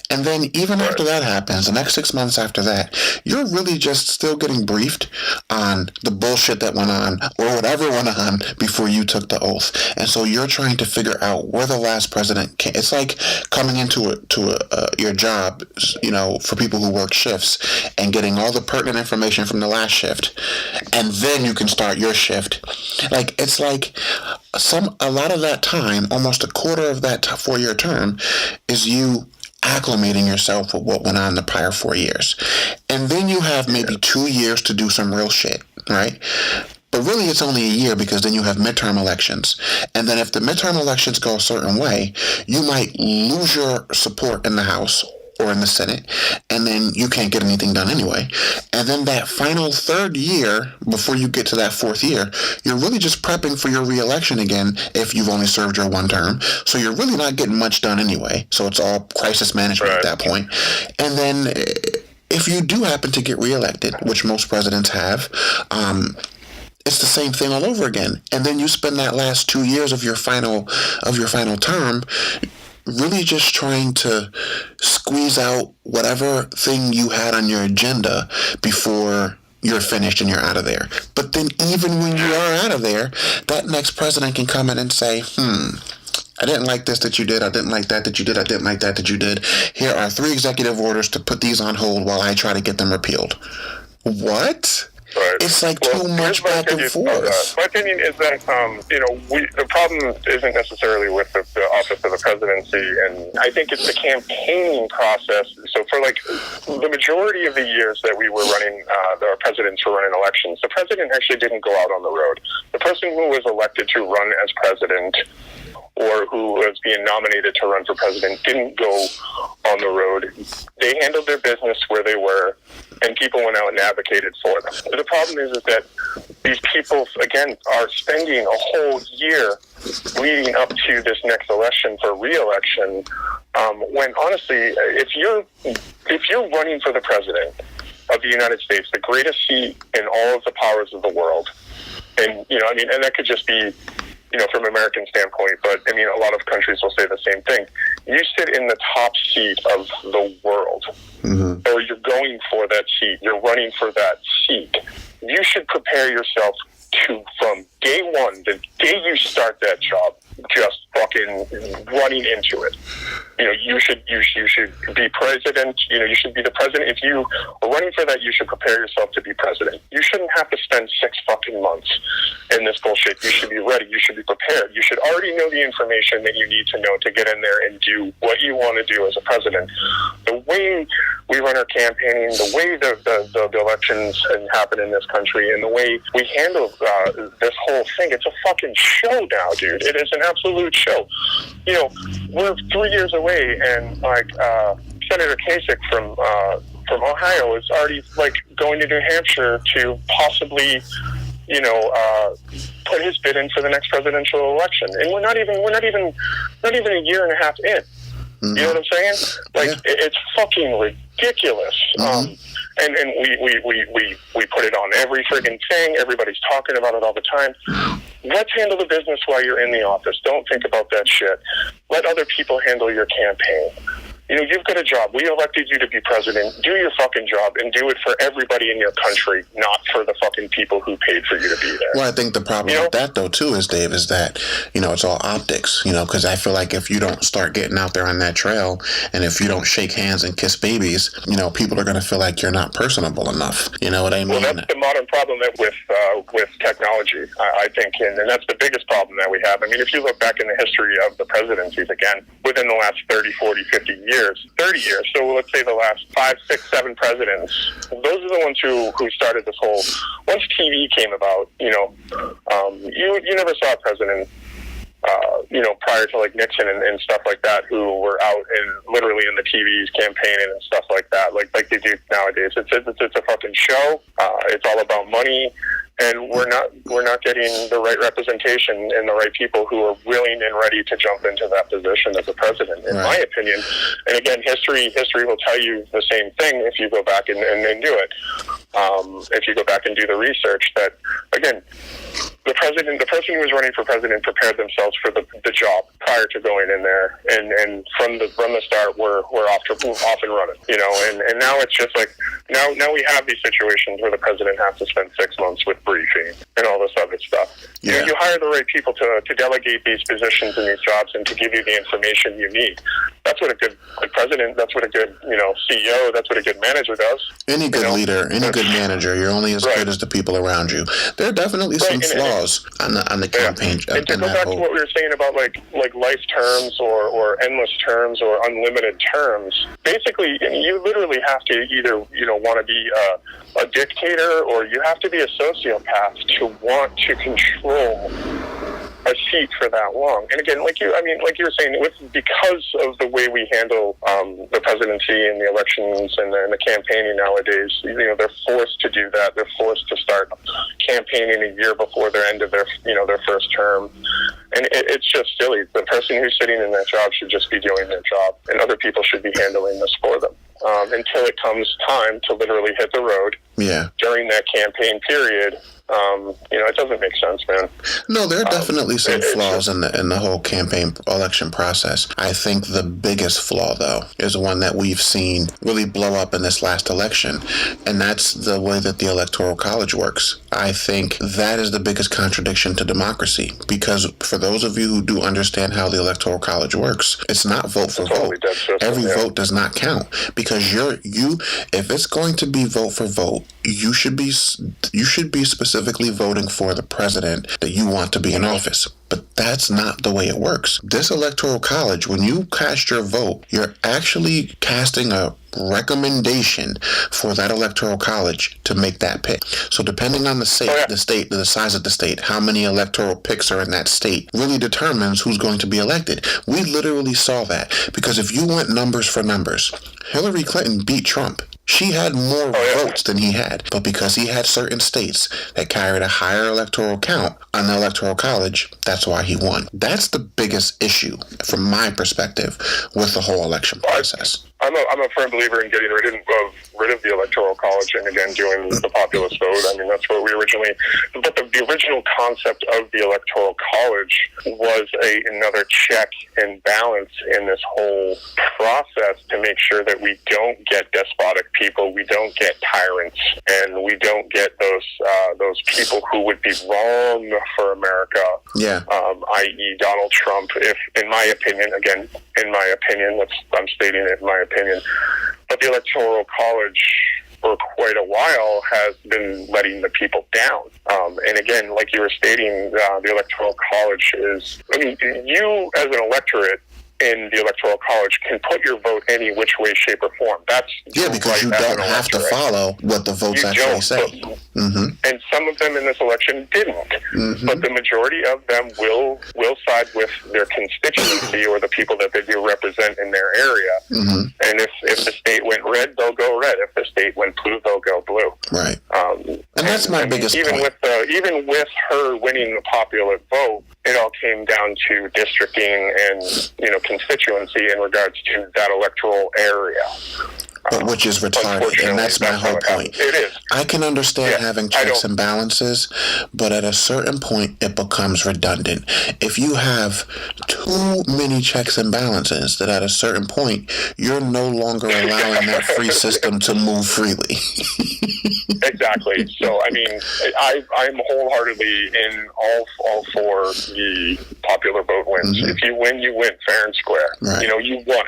And then even after that happens, the next 6 months after that, you're really just still getting briefed on the bullshit that went on, or whatever went on before you took the oath. And so you're trying to figure out where the last president came. It's like coming into your job, for people who work shifts, and getting all the pertinent information from the last shift, and then you can start your shift. It's like a lot of that time, almost a quarter of that 4-year term, is you acclimating yourself with what went on the prior 4 years. And then you have maybe 2 years to do some real shit, right? But really, it's only a year because then you have midterm elections. And then if the midterm elections go a certain way, you might lose your support in the House or in the Senate, and then you can't get anything done anyway. And then that final third year, before you get to that fourth year, you're really just prepping for your re-election again if you've only served your one term. So you're really not getting much done anyway. So it's all crisis management at that point. And then if you do happen to get reelected, which most presidents have, it's the same thing all over again. And then you spend that last 2 years of your final term really just trying to squeeze out whatever thing you had on your agenda before you're finished and you're out of there. But then even when you are out of there, that next president can come in and say, I didn't like this that you did. I didn't like that you did. I didn't like that you did. Here are 3 executive orders to put these on hold while I try to get them repealed. What? Right. It's like too much back and forth. My opinion is that, the problem isn't necessarily with the office of the presidency, and I think it's the campaigning process. So for the majority of the years that we were running, our presidents were running elections, the president actually didn't go out on the road. The person who was elected to run as president or who was being nominated to run for president didn't go on the road. They handled their business where they were, and people went out and advocated for them. The problem is that these people, again, are spending a whole year leading up to this next election for re-election, when honestly, if you're running for the president of the United States, the greatest seat in all of the powers of the world, and and that could just be from an American standpoint, but a lot of countries will say the same thing. You sit in the top seat of the world, or you're going for that seat, you're running for that seat. You should prepare yourself from day one, the day you start that job, just fucking running into it. You should be president. You should be the president. If you are running for that, you should prepare yourself to be president. You shouldn't have to spend 6 fucking months in this bullshit. You should be ready. You should be prepared. You should already know the information that you need to know to get in there and do what you want to do as a president. The way we run our campaigning, the way the elections happen in this country, and the way we handle this whole thing, it's a fucking show now, dude. It is an absolute show. We're 3 years away, and Senator Kasich from Ohio is already going to New Hampshire to possibly put his bid in for the next presidential election, and we're not even a year and a half in. You know what I'm saying? It's fucking ridiculous. And we put it on every friggin' thing. Everybody's talking about it all the time. Let's handle the business while you're in the office. Don't think about that shit. Let other people handle your campaign. You've got a job. We elected you to be president. Do your fucking job and do it for everybody in your country, not for the fucking people who paid for you to be there. Well, I think the problem with that, though, too, is, Dave, is that, it's all optics, because I feel like if you don't start getting out there on that trail, and if you don't shake hands and kiss babies, people are going to feel like you're not personable enough. You know what I mean? Well, that's the modern problem with technology, I think, and that's the biggest problem that we have. If you look back in the history of the presidencies, again, within the last 30, 40, 50 years, 30 years, so let's say the last 5, 6, 7 presidents, those are the ones who started this whole, once TV came about, you never saw a president, prior to Nixon and stuff like that, who were out and literally in the TVs campaigning and stuff like that, like they do nowadays. It's a fucking show. It's all about money. And we're not getting the right representation and the right people who are willing and ready to jump into that position as a president, in my opinion. And again, history will tell you the same thing if you go back and do it. If you go back and do the research, that again, the person who was running for president prepared themselves for the job prior to going in there, and from the start we're off and running, and now it's just now we have these situations where the president has to spend 6 months with briefing and all this other stuff. Yeah. You hire the right people to delegate these positions and these jobs and to give you the information you need. that's what a good president, that's what a good, CEO, that's what a good manager does. Any good leader, any good manager, you're only as good as the people around you. There are definitely some flaws on the campaign. And to go back to what we were saying about like life terms or endless terms or unlimited terms, basically you literally have to either want to be a dictator, or you have to be a sociopath to want to control a seat for that long. And again, like you were saying, because of the way we handle the presidency and the elections and the campaigning nowadays, they're forced to do that. They're forced to start campaigning a year before their end of their first term. And it's just silly. The person who's sitting in that job should just be doing their job, and other people should be handling this for them. Until it comes time to literally hit the road. Yeah. During that campaign period, it doesn't make sense, man. No, there are definitely some flaws in the whole campaign election process. I think the biggest flaw, though, is one that we've seen really blow up in this last election, and that's the way that the Electoral College works. I think that is the biggest contradiction to democracy, because for those of you who do understand how the Electoral College works, it's not vote for vote. Every vote does not count, because if it's going to be vote for vote, you should be specifically voting for the president that you want to be in office. But that's not the way it works. This Electoral College, when you cast your vote, you're actually casting a recommendation for that Electoral College to make that pick. So depending on the state, the size of the state, how many electoral picks are in that state, really determines who's going to be elected. We literally saw that, because if you went numbers for numbers, Hillary Clinton beat Trump. She had more votes than he had, but because he had certain states that carried a higher electoral count on the Electoral College, that's why he won. That's the biggest issue, from my perspective, with the whole election process. I'm a firm believer in getting rid of the Electoral College and, again, doing the populist vote. I mean, that's what we originally... But the original concept of the Electoral College was another check and balance in this whole process to make sure that we don't get despotic people, we don't get tyrants, and we don't get those people who would be wrong for America, i.e. Donald Trump. If, in my opinion, I'm stating it in my opinion, but the Electoral College for quite a while has been letting the people down. And again, like you were stating, the Electoral College is, you as an electorate in the Electoral College can put your vote any which way, shape, or form. That's because you don't have to follow what the votes actually say. And some of them in this election didn't. But the majority of them will side with their constituency or the people that they do represent in their area. And if the state went red, they'll go red. If the state went blue, they'll go blue. Right. And that's my biggest point. Even with her winning the popular vote, it all came down to districting and, constituency in regards to that electoral area. But which is retarded, and that's my whole point. It is. I can understand having checks and balances, but at a certain point, it becomes redundant. If you have too many checks and balances, that at a certain point, you're no longer allowing that free system to move freely. Exactly. So, I'm wholeheartedly in all for the popular vote wins. If you win, you win fair and square. Right. You won.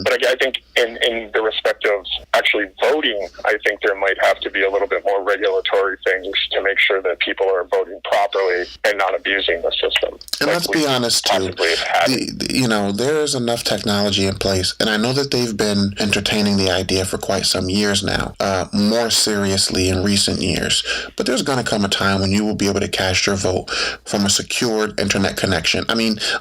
But I think in the respect of actually voting, I think there might have to be a little bit more regulatory things to make sure that people are voting properly and not abusing the system. And let's be honest, too, there is enough technology in place, and I know that they've been entertaining the idea for quite some years now, more seriously in recent years. But there's going to come a time when you will be able to cast your vote from a secured internet connection.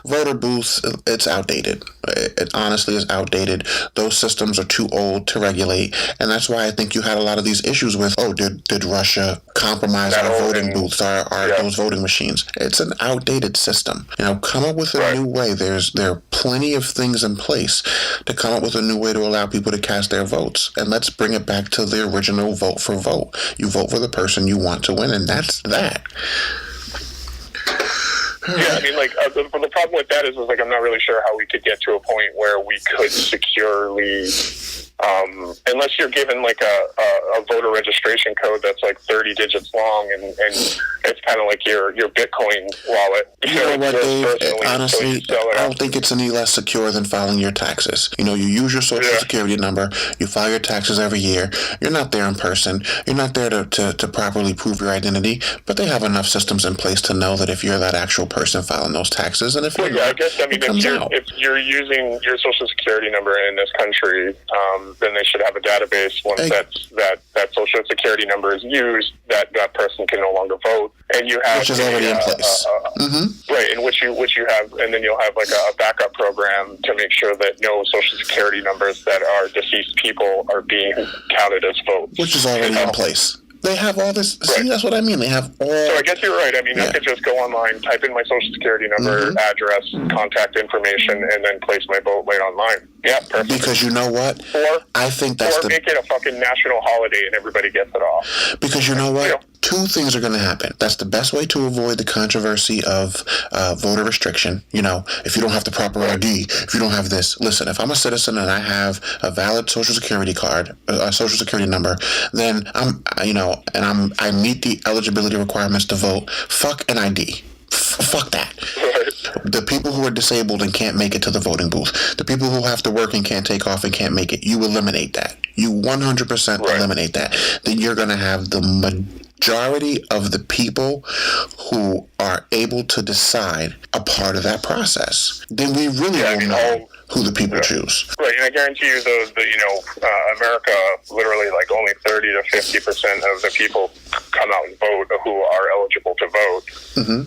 Voter booths, it's outdated. It honestly is outdated. Those systems are too old to regulate, and that's why I think you had a lot of these issues with, did Russia compromise our voting booths, those voting machines? It's an outdated system. Come up with a new way. There are plenty of things in place to come up with a new way to allow people to cast their votes, and let's bring it back to the original vote for vote. You vote for the person you want to win, and that's that. Yeah, the problem with that is I'm not really sure how we could get to a point where we could securely unless you're given like a voter registration code that's like 30 digits long, and it's kind of like your Bitcoin wallet. You know what, Dave? Honestly, I don't think it's any less secure than filing your taxes. You know, you use your social security number, you file your taxes every year. You're not there in person. You're not there to properly prove your identity, but they have enough systems in place to know that if you're that actual person filing those taxes, and if you're not, I guess, I mean, if you're using your social security number in this country, then they should have a database once that social security number is used, that person can no longer vote, and you have which is already in place, right? In which you have, and then you'll have like a backup program to make sure that no social security numbers that are deceased people are being counted as votes, which is already in place. They have all this. See, that's what I mean. They have all. So I guess you're right. I mean, I could just go online, type in my social security number, address, contact information, and then place my vote right online. Yeah, perfect. Because you know what? I think that's make it a fucking national holiday and everybody gets it off. Because you know what? Two things are going to happen. That's the best way to avoid the controversy of voter restriction. You know, if you don't have the proper ID, if you don't have this. Listen, if I'm a citizen and I have a valid social security card, a social security number, then I meet the eligibility requirements to vote. Fuck an ID. Fuck that. The people who are disabled and can't make it to the voting booth, the people who have to work and can't take off and can't make it, you eliminate that. You 100% eliminate that. Then you're going to have the majority of the people who are able to decide a part of that process. Then we really will know who the people choose. Right, and I guarantee you, America, literally like only 30 to 50% of the people come out and vote who are eligible to vote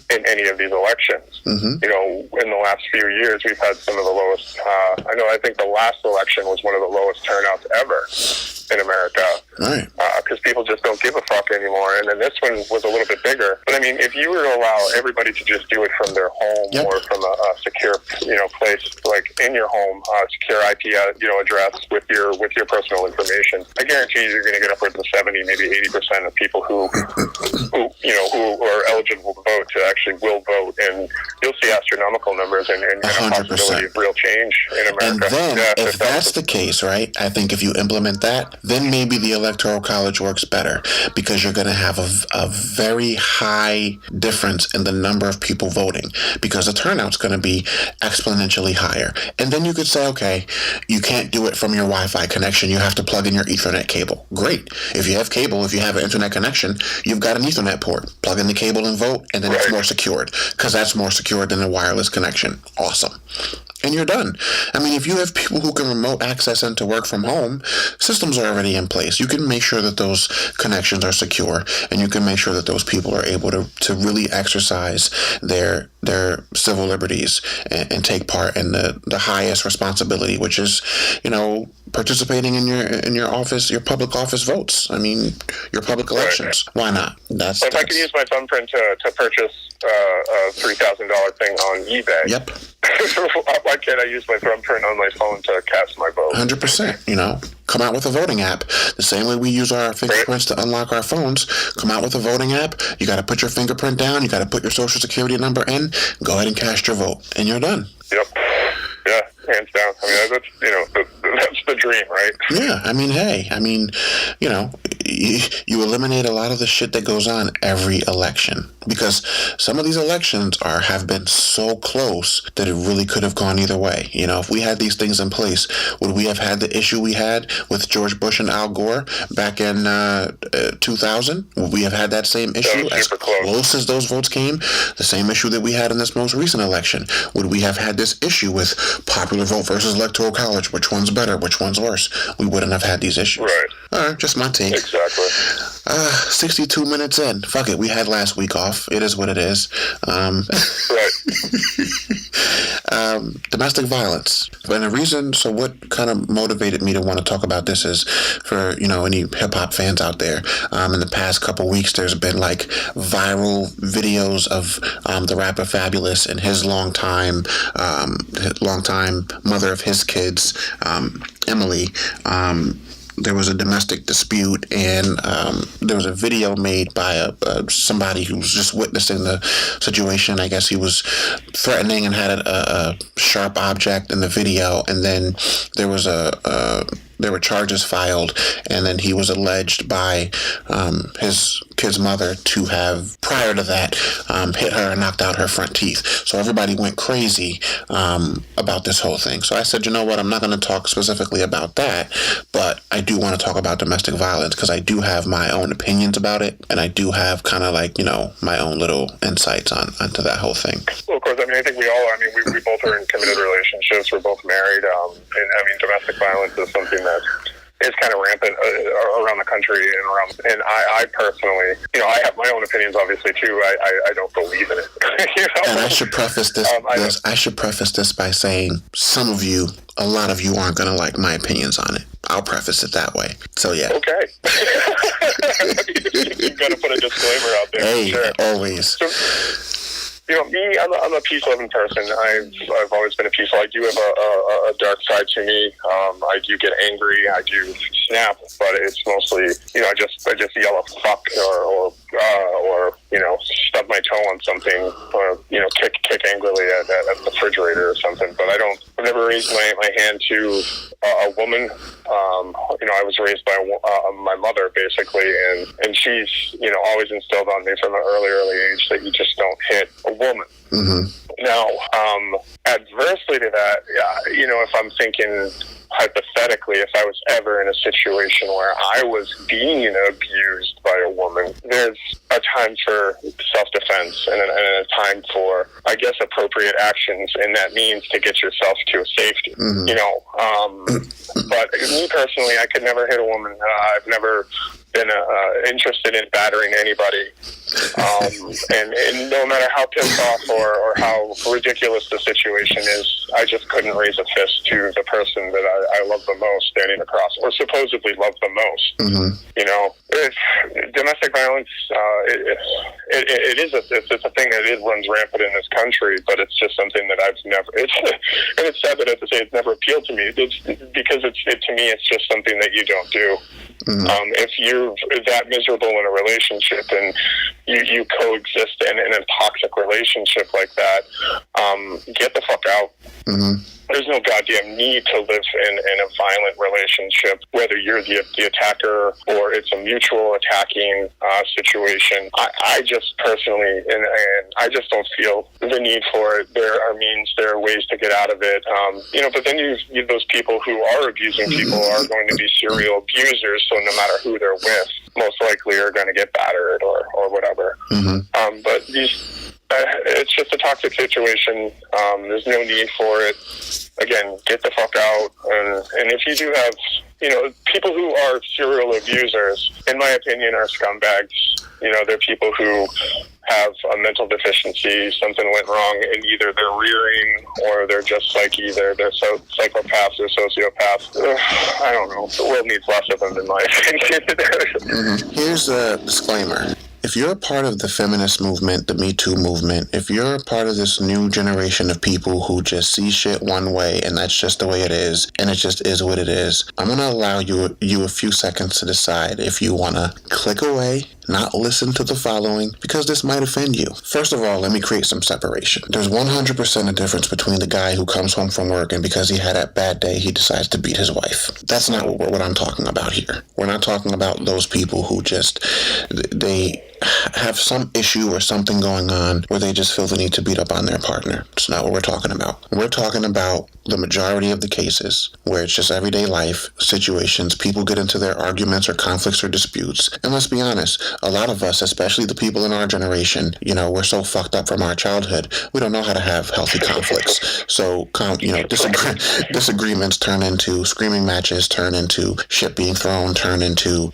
in any of these elections. You know, in the last few years, we've had some of the lowest, I think the last election was one of the lowest turnouts ever in America. Right. Because people just don't give a fuck anymore. And then this one was a little bit bigger. But I mean, if you were to allow everybody to just do it from their home or from a secure, place, like in your home, secure IP, address with your personal information, I guarantee you're going to get upwards of 70, maybe 80% of people who are eligible to vote to actually will vote, and you'll see astronomical numbers and a possibility of real change in America. And then, if that's the case, right, I think if you implement that, then maybe the Electoral College works better, because you're going to have a very high difference in the number of people voting, because the turnout's going to be exponentially higher. And then you could say, okay, you can't do it from your Wi-Fi connection. You have to plug in your Ethernet cable. Great. If you have cable, if you have an internet connection, you've got an Ethernet port. Plug in the cable and vote, and then it's more secured, because that's more secured than a wireless connection. Awesome. And you're done. I mean, if you have people who can remote access and to work from home, systems are already in place. You can make sure that those connections are secure, and you can make sure that those people are able to really exercise their civil liberties and take part in the highest responsibility, which is, participating in your office, your public office votes. I mean, your public elections. Why not? If I could use my thumbprint to purchase a $3,000 thing on eBay. Yep. Why can't I use my thumbprint on my phone to cast my vote? 100%. Come out with a voting app. The same way we use our fingerprints to unlock our phones. Come out with a voting app. You got to put your fingerprint down. You got to put your social security number in. Go ahead and cast your vote, and you're done. Yep. Yeah, hands down. I mean, that's the dream, right? Yeah. I mean, hey. You eliminate a lot of the shit that goes on every election, because some of these elections have been so close that it really could have gone either way. If we had these things in place, would we have had the issue we had with George Bush and Al Gore back in 2000? Would we have had that same issue as close as those votes came? The same issue that we had in this most recent election. Would we have had this issue with popular vote versus Electoral College? Which one's better? Which one's worse? We wouldn't have had these issues. Right. All right, just my take. Exactly. 62 minutes in. Fuck it. We had last week off. It is what it is. Right. Domestic violence. And the reason, so what kind of motivated me to want to talk about this is for, any hip-hop fans out there. In the past couple weeks, there's been like viral videos of the rapper Fabulous and his longtime mother of his kids, Emily. There was a domestic dispute, and there was a video made by somebody who was just witnessing the situation. I guess he was threatening and had a sharp object in the video, and then there was a there were charges filed, and then he was alleged by his kid's mother to have, prior to that, hit her and knocked out her front teeth. So everybody went crazy about this whole thing. So I said, you know what, I'm not going to talk specifically about that, but I do want to talk about domestic violence because I do have my own opinions about it, and I do have kind of like, my own little insights onto that whole thing. Well, of course, I think we all, we both are in committed relationships. We're both married, and domestic violence is something that is kind of rampant around the country and I personally, I have my own opinions, obviously, too. I don't believe in it. And I should preface this. I should preface this by saying a lot of you aren't going to like my opinions on it. I'll preface it that way. So yeah. Okay. You've got to put a disclaimer out there. Hey, sure. Always. So, me, I'm a peace-loving person. I've always been a peaceful. I do have a dark side to me. I do get angry. I do snap, but it's mostly, I just yell a fuck or stub my toe on something, or kick angrily at the refrigerator or something. But I've never raised my hand to a woman. I was raised by my mother, basically, and she's always instilled on me from an early age that you just don't hit a woman. Mm-hmm. Now, adversely to that, if I'm thinking hypothetically, if I was ever in a situation where I was being abused by a woman, there's a time for self-defense and a time for, I guess, appropriate actions, and that means to get yourself to a safety. Mm-hmm. But me personally, I could never hit a woman. I've never been interested in battering anybody. And no matter how pissed off or how ridiculous the situation is, I just couldn't raise a fist to the person that I love the most standing across, or supposedly love the most. Mm-hmm. Domestic violence, it's a thing that runs rampant in this country, but it's just something that I've never, and it's sad that I have to say it's never appealed to me. It's because to me, it's just something that you don't do. Mm-hmm. If you're that miserable in a relationship and you coexist in a toxic relationship like that, get the fuck out. Mm-hmm. There's no goddamn need to live in a violent relationship, whether you're the attacker or it's a mutual attacking situation. I just personally, and I just don't feel the need for it. There are means, there are ways to get out of it. But then you those people who are abusing people are going to be serial abusers, so no matter who they're with, most likely are going to get battered or whatever. Mm-hmm. But it's just a toxic situation. There's no need for it. Again, get the fuck out. And if you do have, people who are serial abusers, in my opinion, are scumbags. They're people who have a mental deficiency. Something went wrong in either their rearing or they're just they're psychopaths or sociopaths. I don't know. The world needs less of them, in my opinion. Mm-hmm. Here's a disclaimer. If you're a part of the feminist movement, the Me Too movement, if you're a part of this new generation of people who just see shit one way and that's just the way it is, and it just is what it is, I'm going to allow you a few seconds to decide if you want to click away, not listen to the following, because this might offend you. First of all, let me create some separation. There's 100% a difference between the guy who comes home from work and because he had a bad day, he decides to beat his wife. That's not what I'm talking about here. We're not talking about those people who they have some issue or something going on where they just feel the need to beat up on their partner. It's not what we're talking about. We're talking about the majority of the cases where it's just everyday life situations. People get into their arguments or conflicts or disputes. And let's be honest, a lot of us, especially the people in our generation, we're so fucked up from our childhood. We don't know how to have healthy conflicts. So, disagreements turn into screaming matches, turn into shit being thrown, turn into,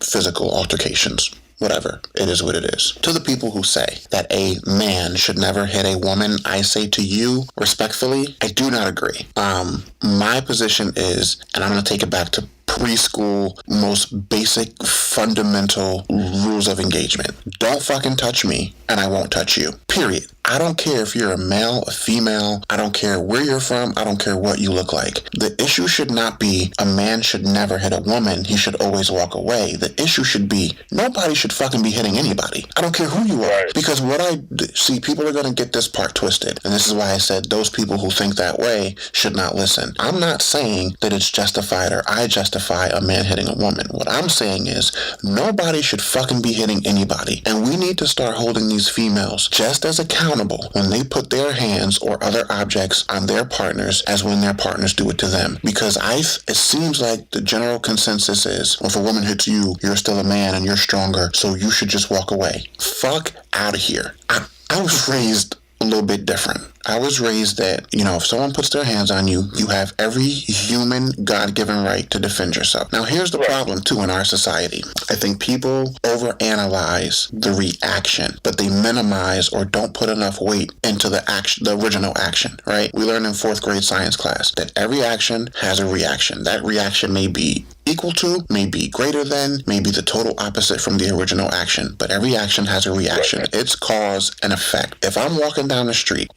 physical altercations. Whatever. It is what it is. To the people who say that a man should never hit a woman, I say to you, respectfully, I do not agree. My position is, and I'm going to take it back to preschool, most basic, fundamental rules of engagement. Don't fucking touch me, and I won't touch you. Period. I don't care if you're a male, a female. I don't care where you're from. I don't care what you look like. The issue should not be a man should never hit a woman. He should always walk away. The issue should be nobody should fucking be hitting anybody. I don't care who you are. Because what I see, people are going to get this part twisted. And this is why I said those people who think that way should not listen. I'm not saying that it's justified or I justify a man hitting a woman. What I'm saying is nobody should fucking be hitting anybody. And we need to start holding these females just as accountable when they put their hands or other objects on their partners as when their partners do it to them. Because it seems like the general consensus is, if a woman hits you, you're still a man and you're stronger, so you should just walk away. Fuck out of here. I was raised a little bit different. I was raised that, if someone puts their hands on you, you have every human God-given right to defend yourself. Now, here's the problem, too, in our society. I think people overanalyze the reaction, but they minimize or don't put enough weight into the original action, right? We learned in 4th grade science class that every action has a reaction. That reaction may be equal to, may be greater than, may be the total opposite from the original action, but every action has a reaction. It's cause and effect. If I'm walking down the street,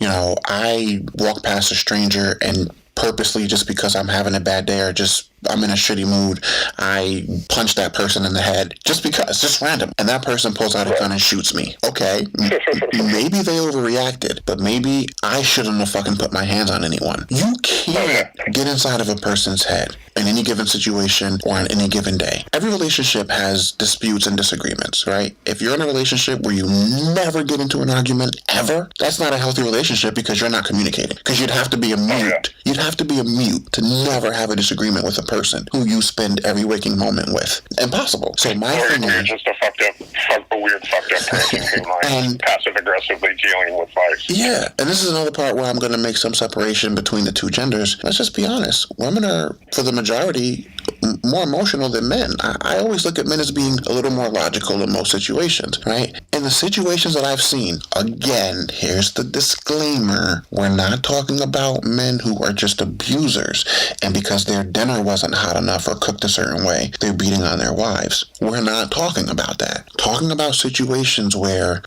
I walk past a stranger and purposely, just because I'm having a bad day or just I'm in a shitty mood, I punch that person in the head just because, just random. And that person pulls out a gun and shoots me. Okay, maybe they overreacted, but maybe I shouldn't have fucking put my hands on anyone. You can't get inside of a person's head in any given situation or on any given day. Every relationship has disputes and disagreements, right? If you're in a relationship where you never get into an argument ever, that's not a healthy relationship because you're not communicating. Because you'd have to be a mute. You'd have to be a mute to never have a disagreement with a person who you spend every waking moment with. Impossible. So my thing is, you're just a weird fucked up person who's passive aggressively dealing with life. Yeah, and this is another part where I'm going to make some separation between the two genders. Let's just be honest. Women are, for the majority, more emotional than men. I always look at men as being a little more logical in most situations, right? In the situations that I've seen, again, here's the disclaimer. We're not talking about men who are just abusers, and because their dinner wasn't hot enough or cooked a certain way, they're beating on their wives. We're not talking about that. Talking about situations where,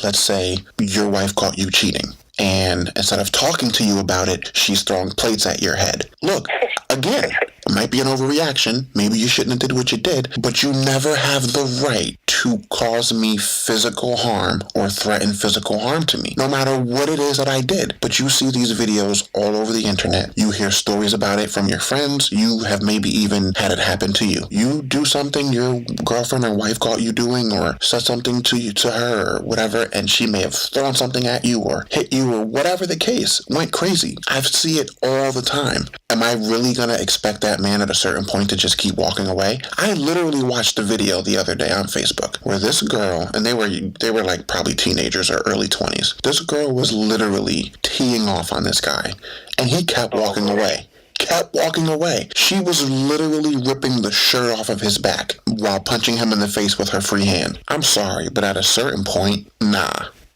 let's say your wife caught you cheating, and instead of talking to you about it, she's throwing plates at your head. Look, again, it might be an overreaction. Maybe you shouldn't have did what you did, but you never have the right to cause me physical harm or threaten physical harm to me, no matter what it is that I did. But you see these videos all over the internet. You hear stories about it from your friends. You have maybe even had it happen to you. You do something your girlfriend or wife caught you doing, or said something to her or whatever, and she may have thrown something at you or hit you or whatever the case, went crazy. I see it all the time. Am I really going to expect that man at a certain point to just keep walking away? I literally watched a video the other day on Facebook where this girl, and they were like probably teenagers or early 20s. This girl was literally teeing off on this guy, and he kept walking away. She was literally ripping the shirt off of his back while punching him in the face with her free hand. I'm sorry, but at a certain point, nah.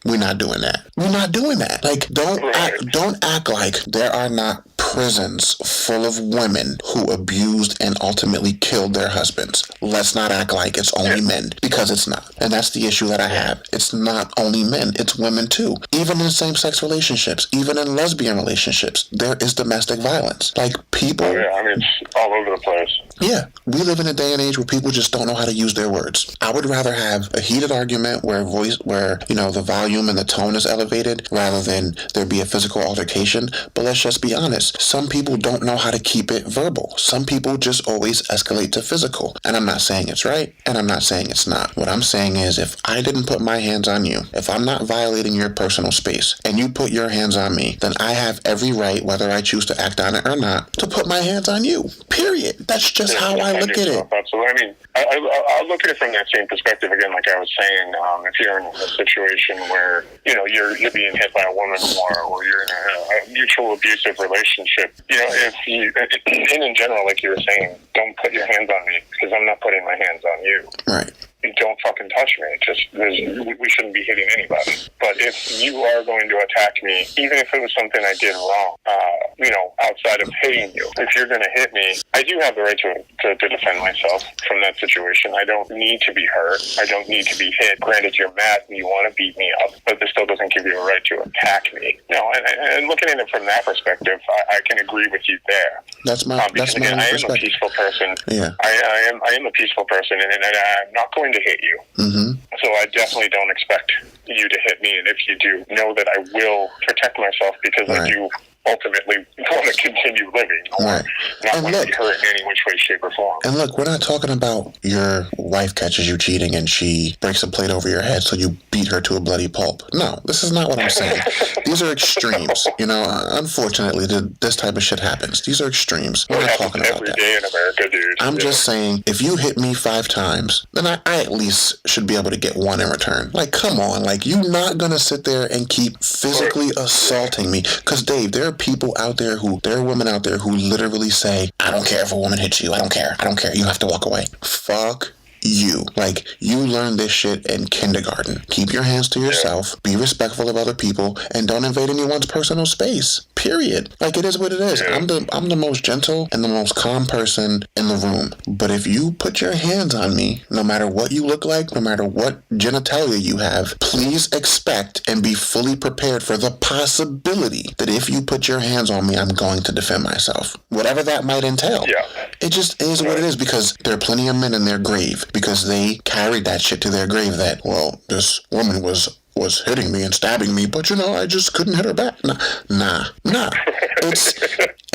We're not doing that. Like, don't act like there are not prisons full of women who abused and ultimately killed their husbands. Let's not act like it's only men, because it's not. And that's the issue that I have. It's not only men, it's women too. Even in same-sex relationships, even in lesbian relationships, there is domestic violence. Like, people... it's all over the place. Yeah, we live in a day and age where people just don't know how to use their words. I would rather have a heated argument where the volume and the tone is elevated rather than there be a physical altercation. But let's just be honest. Some people don't know how to keep it verbal. Some people just always escalate to physical. And I'm not saying it's right, and I'm not saying it's not. What I'm saying is, if I didn't put my hands on you, if I'm not violating your personal space, and you put your hands on me, then I have every right, whether I choose to act on it or not, to put my hands on you. Period. That's just how I look at it. Absolutely. I look at it from that same perspective again, like I was saying. If you're in a situation where you're being hit by a woman or you're in a mutual abusive relationship, if you, and in general, like you were saying, don't put your hands on me because I'm not putting my hands on you. Right. don't fucking touch me. We shouldn't be hitting anybody. But if you are going to attack me, even if it was something I did wrong, outside of hitting you, if you're going to hit me, I do have the right to defend myself from that situation. I don't need to be hurt. I don't need to be hit. Granted, you're mad and you want to beat me up, but this still doesn't give you a right to attack me. And looking at it from that perspective, I can agree with you there. That's my again, I am a peaceful person. Yeah. I am a peaceful person, and I'm not going to hit you. Mm-hmm. So I definitely don't expect you to hit me, and if you do, know that I will protect myself because I do ultimately want to continue living or not want to be hurt in any which way, shape, or form. And look, we're not talking about your wife catches you cheating and she breaks a plate over your head so you beat her to a bloody pulp. No, this is not what I'm saying. These are extremes. Unfortunately, this type of shit happens. These are extremes. We're not talking about that. Every day in America, dude. I'm just saying, if you hit me 5 times, then I at least should be able to get 1 in return. Like, come on. Like, you're not going to sit there and keep physically assaulting me. Because, Dave, there are women out there who literally say, I don't care if a woman hits you. I don't care. You have to walk away. Fuck you. Like, you learned this shit in kindergarten. Keep your hands to yourself, be respectful of other people, and don't invade anyone's personal space. Period. Like, it is what it is. I'm the most gentle and the most calm person in the room. But if you put your hands on me, no matter what you look like, no matter what genitalia you have, please expect and be fully prepared for the possibility that if you put your hands on me, I'm going to defend myself. Whatever that might entail. Yeah. It just is what it is, because there are plenty of men in their grave, because they carried that shit to their grave that, well, this woman was hitting me and stabbing me, but I just couldn't hit her back. Nah.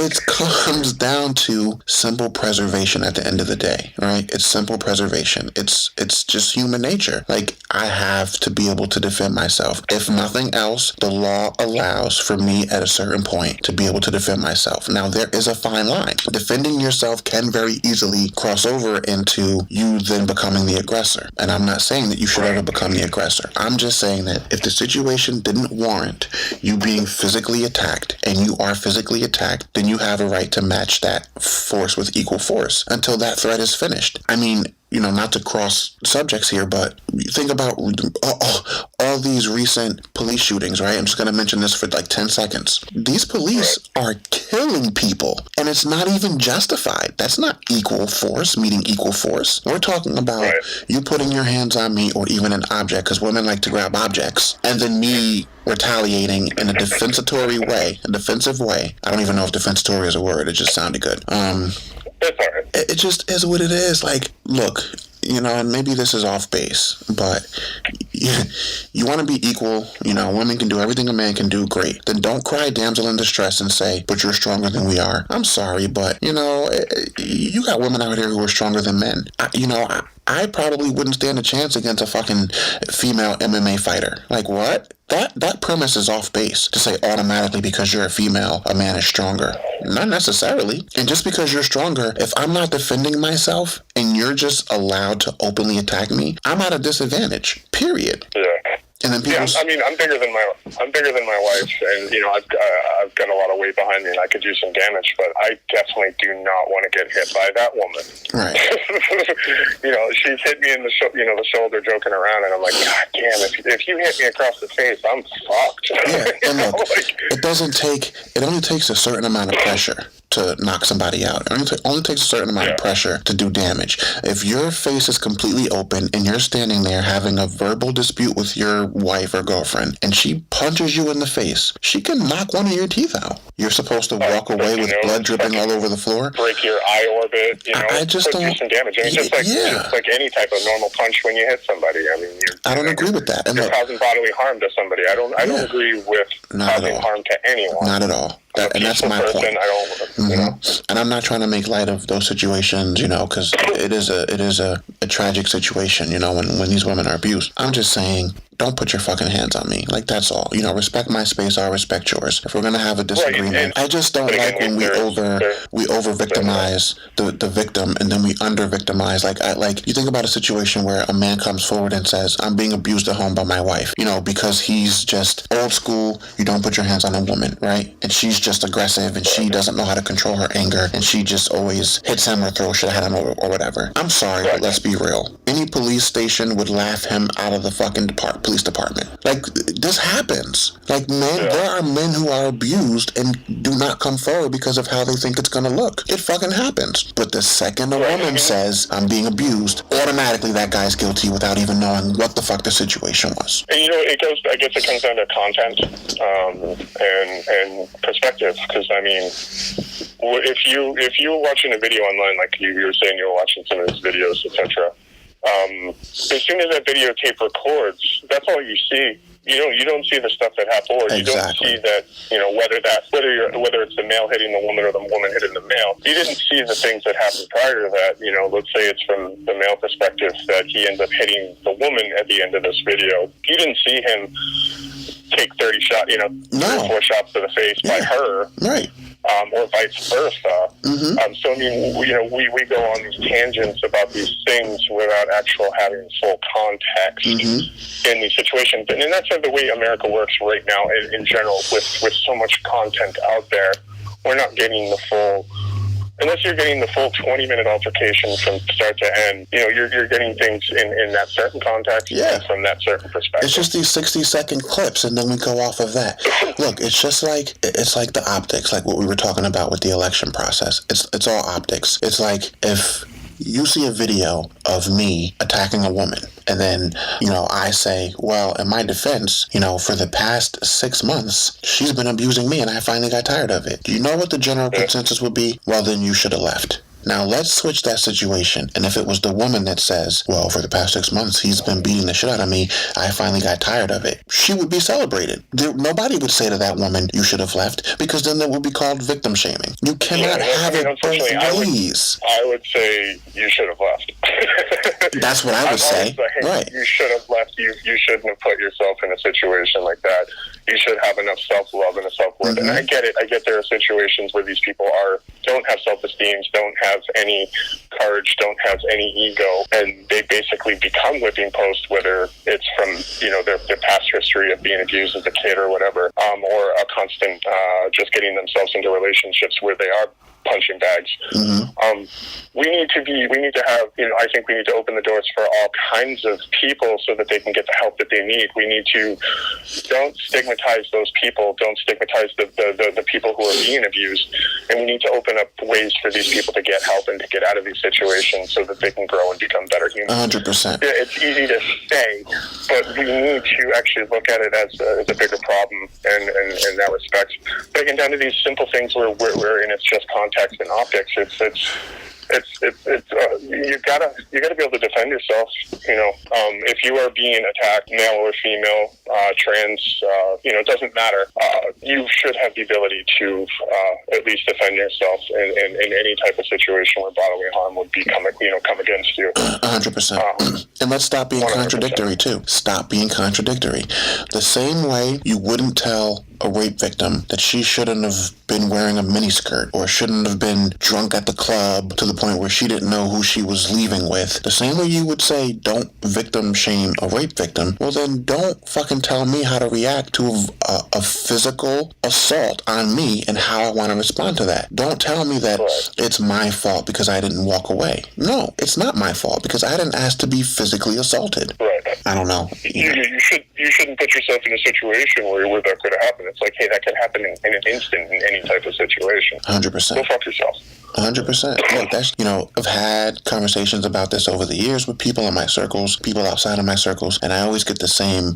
It comes down to simple preservation at the end of the day, right? It's simple preservation. It's just human nature. Like, I have to be able to defend myself. If nothing else, the law allows for me at a certain point to be able to defend myself. Now, there is a fine line. Defending yourself can very easily cross over into you then becoming the aggressor. And I'm not saying that you should ever become the aggressor. I'm just saying that if the situation didn't warrant you being physically attacked, and you are physically attacked, then you have a right to match that force with equal force until that threat is finished. I mean, not to cross subjects here, but think about all these recent police shootings, right? I'm just going to mention this for like 10 seconds. These police are killing people, and it's not even justified. That's not equal force, meeting equal force. We're talking about you putting your hands on me or even an object, because women like to grab objects, and then me retaliating in a defensive way. I don't even know if defensatory is a word. It just sounded good. It just is what it is. Like, look, and maybe this is off base, but you want to be equal. Women can do everything a man can do. Great. Then don't cry damsel in distress and say, but you're stronger than we are. I'm sorry, but, you got women out here who are stronger than men. I probably wouldn't stand a chance against a fucking female MMA fighter. Like, what? That premise is off base, to say automatically because you're a female, a man is stronger. Not necessarily. And just because you're stronger, if I'm not defending myself and you're just allowed to openly attack me, I'm at a disadvantage. Period. Yeah. And then people, I'm bigger than my wife, and I've got a lot of weight behind me, and I could do some damage. But I definitely do not want to get hit by that woman. Right. She's hit me in the the shoulder, joking around, and I'm like, God damn! If you hit me across the face, I'm fucked. Yeah. And look, it only takes a certain amount of pressure to knock somebody out. It only takes a certain amount of pressure to do damage. If your face is completely open and you're standing there having a verbal dispute with your wife or girlfriend, and she punches you in the face, she can knock one of your teeth out. You're supposed to walk away with blood dripping all over the floor. Break your eye orbit, I just don't. Do some damage. Just like any type of normal punch when you hit somebody. I don't agree with that. You're causing bodily harm to somebody. I don't agree with causing harm to anyone. Not at all. And that's my point. And I'm not trying to make light of those situations, because it is a tragic situation, when these women are abused. I'm just saying, don't put your fucking hands on me. Like, that's all. Respect my space, I'll respect yours. If we're gonna have a disagreement, I just don't like when we over victimize the victim, and then we under victimize. Like you think about a situation where a man comes forward and says, I'm being abused at home by my wife, because he's just old school. You don't put your hands on a woman, right? And she's just aggressive and she doesn't know how to control her anger and she just always hits him or throws shit at him or whatever. I'm sorry, but let's be real. Any police station would laugh him out of the fucking police department. Like, this happens. Like, men, there are men who are abused and do not come forward because of how they think it's gonna look. It fucking happens. But the second a woman says, I'm being abused, automatically that guy's guilty without even knowing what the fuck the situation was. And, I guess it comes down to content and perspective. Because, I mean, if you're watching a video online, like you were saying, you were watching some of these videos, etc., as soon as that videotape records, that's all you see. You don't see the stuff that happened, or you don't see that, whether it's the male hitting the woman or the woman hitting the male. You didn't see the things that happened prior to that. Let's say it's from the male perspective that he ends up hitting the woman at the end of this video. You didn't see him take 30 shots, 3 or 4 shots to the face by her. Right. Or vice versa. So, I mean, we go on these tangents about these things without actual having full context in these situations. And that's the way America works right now in general, with so much content out there. We're not getting the full... Unless you're getting the full 20-minute altercation from start to end, you're getting things in that certain context and from that certain perspective. It's just these 60-second clips, and then we go off of that. Look, it's like the optics, like what we were talking about with the election process. It's all optics. It's like if you see a video of me attacking a woman, and then, I say, well, in my defense, for the past 6 months, she's been abusing me, and I finally got tired of it. Do you know what the general consensus would be? Well, then you should have left. Now, let's switch that situation. And if it was the woman that says, well, for the past 6 months, he's been beating the shit out of me, I finally got tired of it, she would be celebrated. Nobody would say to that woman, you should have left, because then that would be called victim shaming. You cannot have it both ways. I would say you should have left. That's what I would say. Right. You should have left. You shouldn't have put yourself in a situation like that. You should have enough self-love and self-worth. And I get it. I get there are situations where these people don't have self-esteem, don't have any courage, don't have any ego, and they basically become whipping posts, whether it's from their past history of being abused as a kid or whatever, or a constant just getting themselves into relationships where they are punching bags. We need to have, I think we need to open the doors for all kinds of people so that they can get the help that they need. We need to, don't stigmatize those people, don't stigmatize the people who are being abused, and we need to open up ways for these people to get help and to get out of these situations so that they can grow and become better humans. 100%. It's easy to say, but we need to actually look at it as a bigger problem in that respect. Breaking down to these simple things where it's just context and optics, you gotta be able to defend yourself. If you are being attacked, male or female, trans, it doesn't matter. You should have the ability to at least defend yourself in any type of situation where bodily harm would come against you. 100%. And let's stop being 100%. Contradictory too. Stop being contradictory. The same way you wouldn't tell a rape victim that she shouldn't have been wearing a miniskirt or shouldn't have been drunk at the club to the point where she didn't know who she was leaving with. The same way you would say don't victim shame a rape victim, well then don't fucking tell me how to react to a physical assault on me and how I want to respond to that. Don't tell me that it's my fault because I didn't walk away. No, it's not my fault because I didn't ask to be physically assaulted. I don't know. You shouldn't put yourself in a situation where that could happen. It's like, hey, that could happen in an instant in any type of situation. 100%. Go fuck yourself. 100%. Look, that's, I've had conversations about this over the years with people in my circles, people outside of my circles, and I always get the same,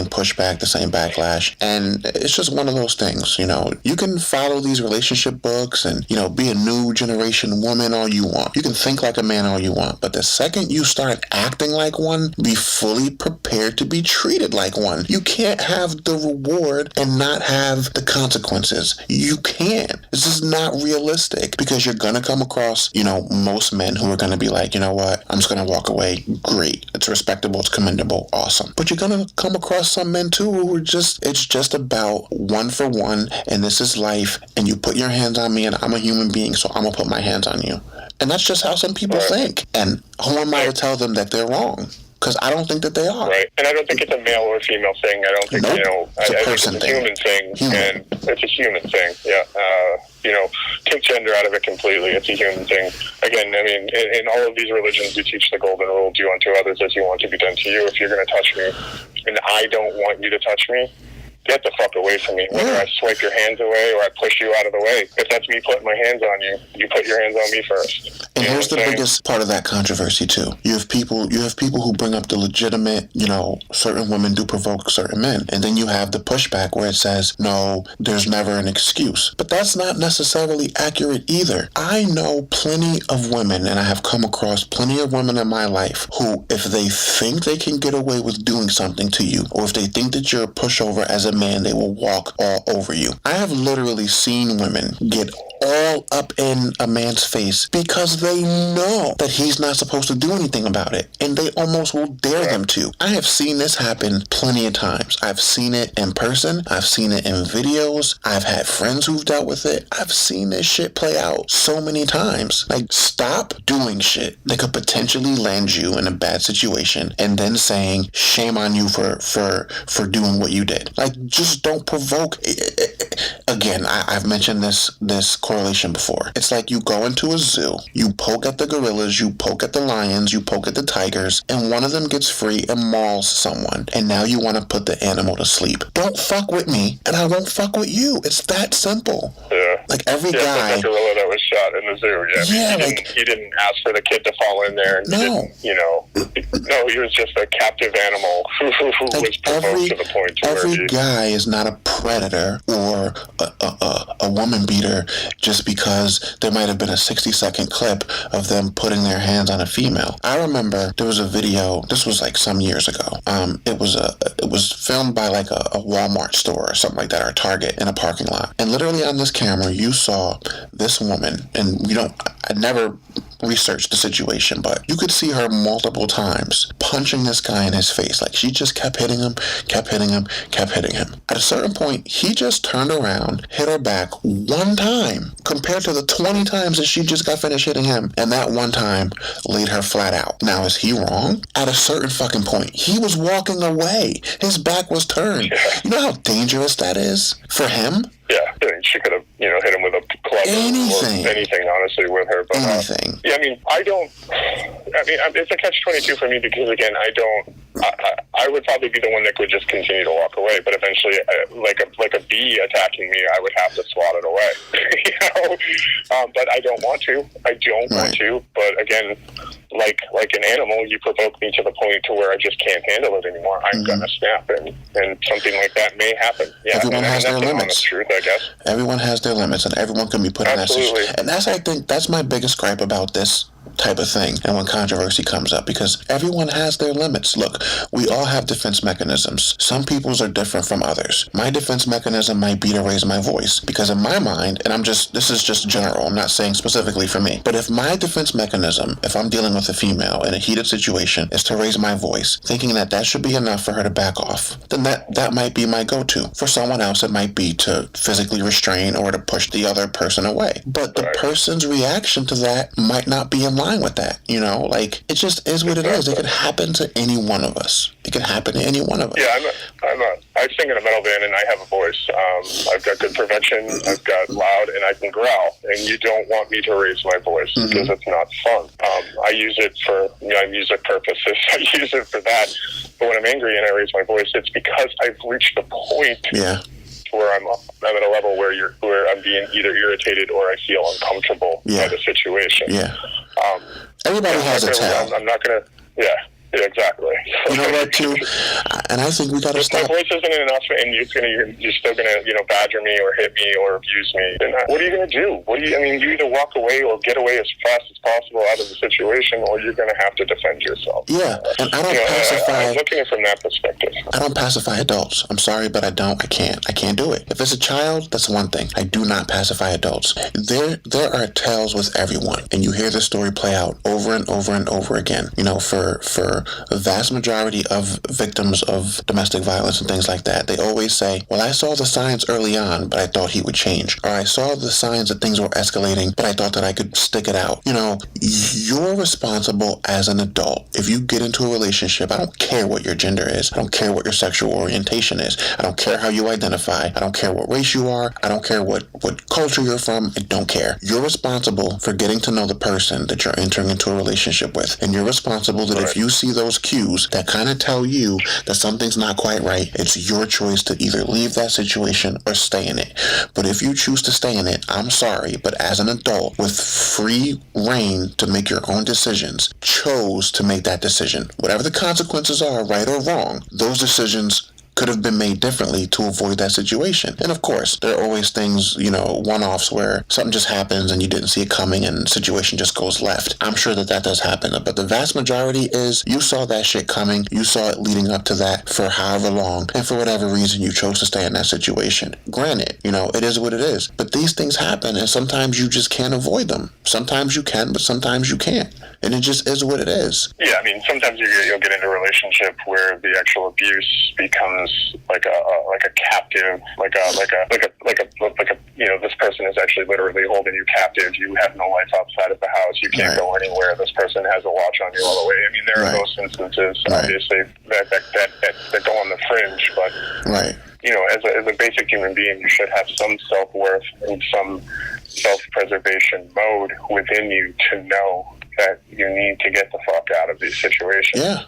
pushback, the same backlash. And it's just one of those things, you can follow these relationship books and, be a new generation woman all you want. You can think like a man all you want. But the second you start acting like one, be fully prepared to be treated like one. You can't have the reward and not have the consequences. You can't. This is not realistic because you're going to come across, most men who are going to be like, you know what, I'm just going to walk away. Great. It's respectable. It's commendable. Awesome. But you're going to come across some men too who are it's just about one for one and this is life and you put your hands on me and I'm a human being, so I'm going to put my hands on you. And that's just how some people think. And who am I to tell them that they're wrong? because I don't think that they are. Right. And I don't think it's a male or female thing. I don't think, Nope. I think it's a human thing. And it's a human thing. Yeah. Take gender out of it completely. It's a human thing. Again, I mean, in all of these religions, we teach the golden rule: do unto others as you want to be done to you. If you're going to touch me and I don't want you to touch me, get the fuck away from me. Whether I swipe your hands away or I push you out of the way. If that's me putting my hands on you, you put your hands on me first. And here's the biggest part of that controversy too. You have people who bring up the legitimate, certain women do provoke certain men. And then you have the pushback where it says, no, there's never an excuse. But that's not necessarily accurate either. I know plenty of women, and I have come across plenty of women in my life who, if they think they can get away with doing something to you, or if they think that you're a pushover as a man, they will walk all over you. I have literally seen women get all up in a man's face because they know that he's not supposed to do anything about it, and they almost will dare them to. I have seen this happen plenty of times. I've seen it in person. I've seen it in videos. I've had friends who've dealt with it. I've seen this shit play out so many times. Like, stop doing shit that could potentially land you in a bad situation and then saying, shame on you for doing what you did. Like, just don't provoke. Again, I've mentioned this correlation before. It's like you go into a zoo, you poke at the gorillas, you poke at the lions, you poke at the tigers, and one of them gets free and mauls someone, and now you want to put the animal to sleep. Don't fuck with me, and I won't fuck with you. It's that simple. Yeah. Like every guy. Like that gorilla that was shot in the zoo. Yeah. He didn't ask for the kid to fall in there. And no. No, he was just a captive animal who was provoked to the point to where every guy is not a predator or a woman beater just because there might have been a 60-second clip of them putting their hands on a female. I remember there was a video, this was like some years ago. It was filmed by like a Walmart store or something like that, or Target, in a parking lot. And literally on this camera, you saw this woman, and I never researched the situation, but you could see her multiple times punching this guy in his face. Like, she just kept hitting him. At a certain point, he just turned around, hit her back one time compared to the 20 times that she just got finished hitting him, and that one time laid her flat out. Now, is he wrong? At a certain fucking point, he was walking away. His back was turned. You know how dangerous that is for him? Yeah, she could have, hit him with a club or anything, honestly, with her. But, anything. It's a catch-22 for me because, again, I would probably be the one that would just continue to walk away, but eventually, like a bee attacking me, I would have to swat it away, but I don't want to. Want to, but again, like an animal, you provoke me to the point to where I just can't handle it anymore. I'm gonna snap, and something like that may happen. Yeah, everyone has their limits. Honest truth, I guess. Everyone has their limits, and everyone can be put in that situation. And I think that's my biggest gripe about this type of thing, and when controversy comes up, because everyone has their limits. Look, we all have defense mechanisms. Some people's are different from others. My defense mechanism might be to raise my voice, because in my mind, and this is just general, I'm not saying specifically for me, but if my defense mechanism, if I'm dealing with a female in a heated situation, is to raise my voice, thinking that should be enough for her to back off, then that might be my go-to. For someone else, it might be to physically restrain or to push the other person away. But the person's reaction to that might not be in line with that, like, it just is what it is. It could happen to any one of us. Yeah, I sing in a metal band and I have a voice. I've got good prevention, I've got loud, and I can growl, and you don't want me to raise my voice because it's not fun. I use it for music purposes. I use it for that. But when I'm angry and I raise my voice, it's because I've reached the point where I'm at a level where I'm being either irritated or I feel uncomfortable by the situation. Yeah. Everybody has a tell. I'm not going to. Yeah, exactly. You know what, too? And I think we got to stop. If my voice isn't enough, and you're still gonna, badger me or hit me or abuse me, then what are you gonna do? You either walk away or get away as fast as possible out of the situation, or you're gonna have to defend yourself. Yeah, and I don't pacify. I'm looking at it from that perspective. I don't pacify adults. I'm sorry, but I don't. I can't do it. If it's a child, that's one thing. I do not pacify adults. There are tales with everyone, and you hear the story play out over and over and over again. For a vast majority of victims of of domestic violence and things like that, they always say, well, I saw the signs early on, but I thought he would change. Or I saw the signs that things were escalating, but I thought that I could stick it out. You're responsible as an adult. If you get into a relationship, I don't care what your gender is. I don't care what your sexual orientation is. I don't care how you identify. I don't care what race you are. I don't care what culture you're from. I don't care. You're responsible for getting to know the person that you're entering into a relationship with. And you're responsible that if you see those cues that kind of tell you that something's not quite right, it's your choice to either leave that situation or stay in it. But if you choose to stay in it, I'm sorry, but as an adult with free reign to make your own decisions, chose to make that decision. Whatever the consequences are, right or wrong, those decisions could have been made differently to avoid that situation. And of course, there are always things, one-offs where something just happens and you didn't see it coming and the situation just goes left. I'm sure that does happen. But the vast majority is you saw that shit coming. You saw it leading up to that for however long. And for whatever reason, you chose to stay in that situation. Granted, it is what it is. But these things happen and sometimes you just can't avoid them. Sometimes you can, but sometimes you can't. And it just is what it is. Yeah, sometimes you'll get into a relationship where the actual abuse becomes like a captive, this person is actually literally holding you captive. You have no life outside of the house. You can't go anywhere. This person has a watch on you all the way. There are those instances, obviously, that go on the fringe, but as a basic human being, you should have some self-worth and some self-preservation mode within you to know that you need to get the fuck out of these situations. Yeah.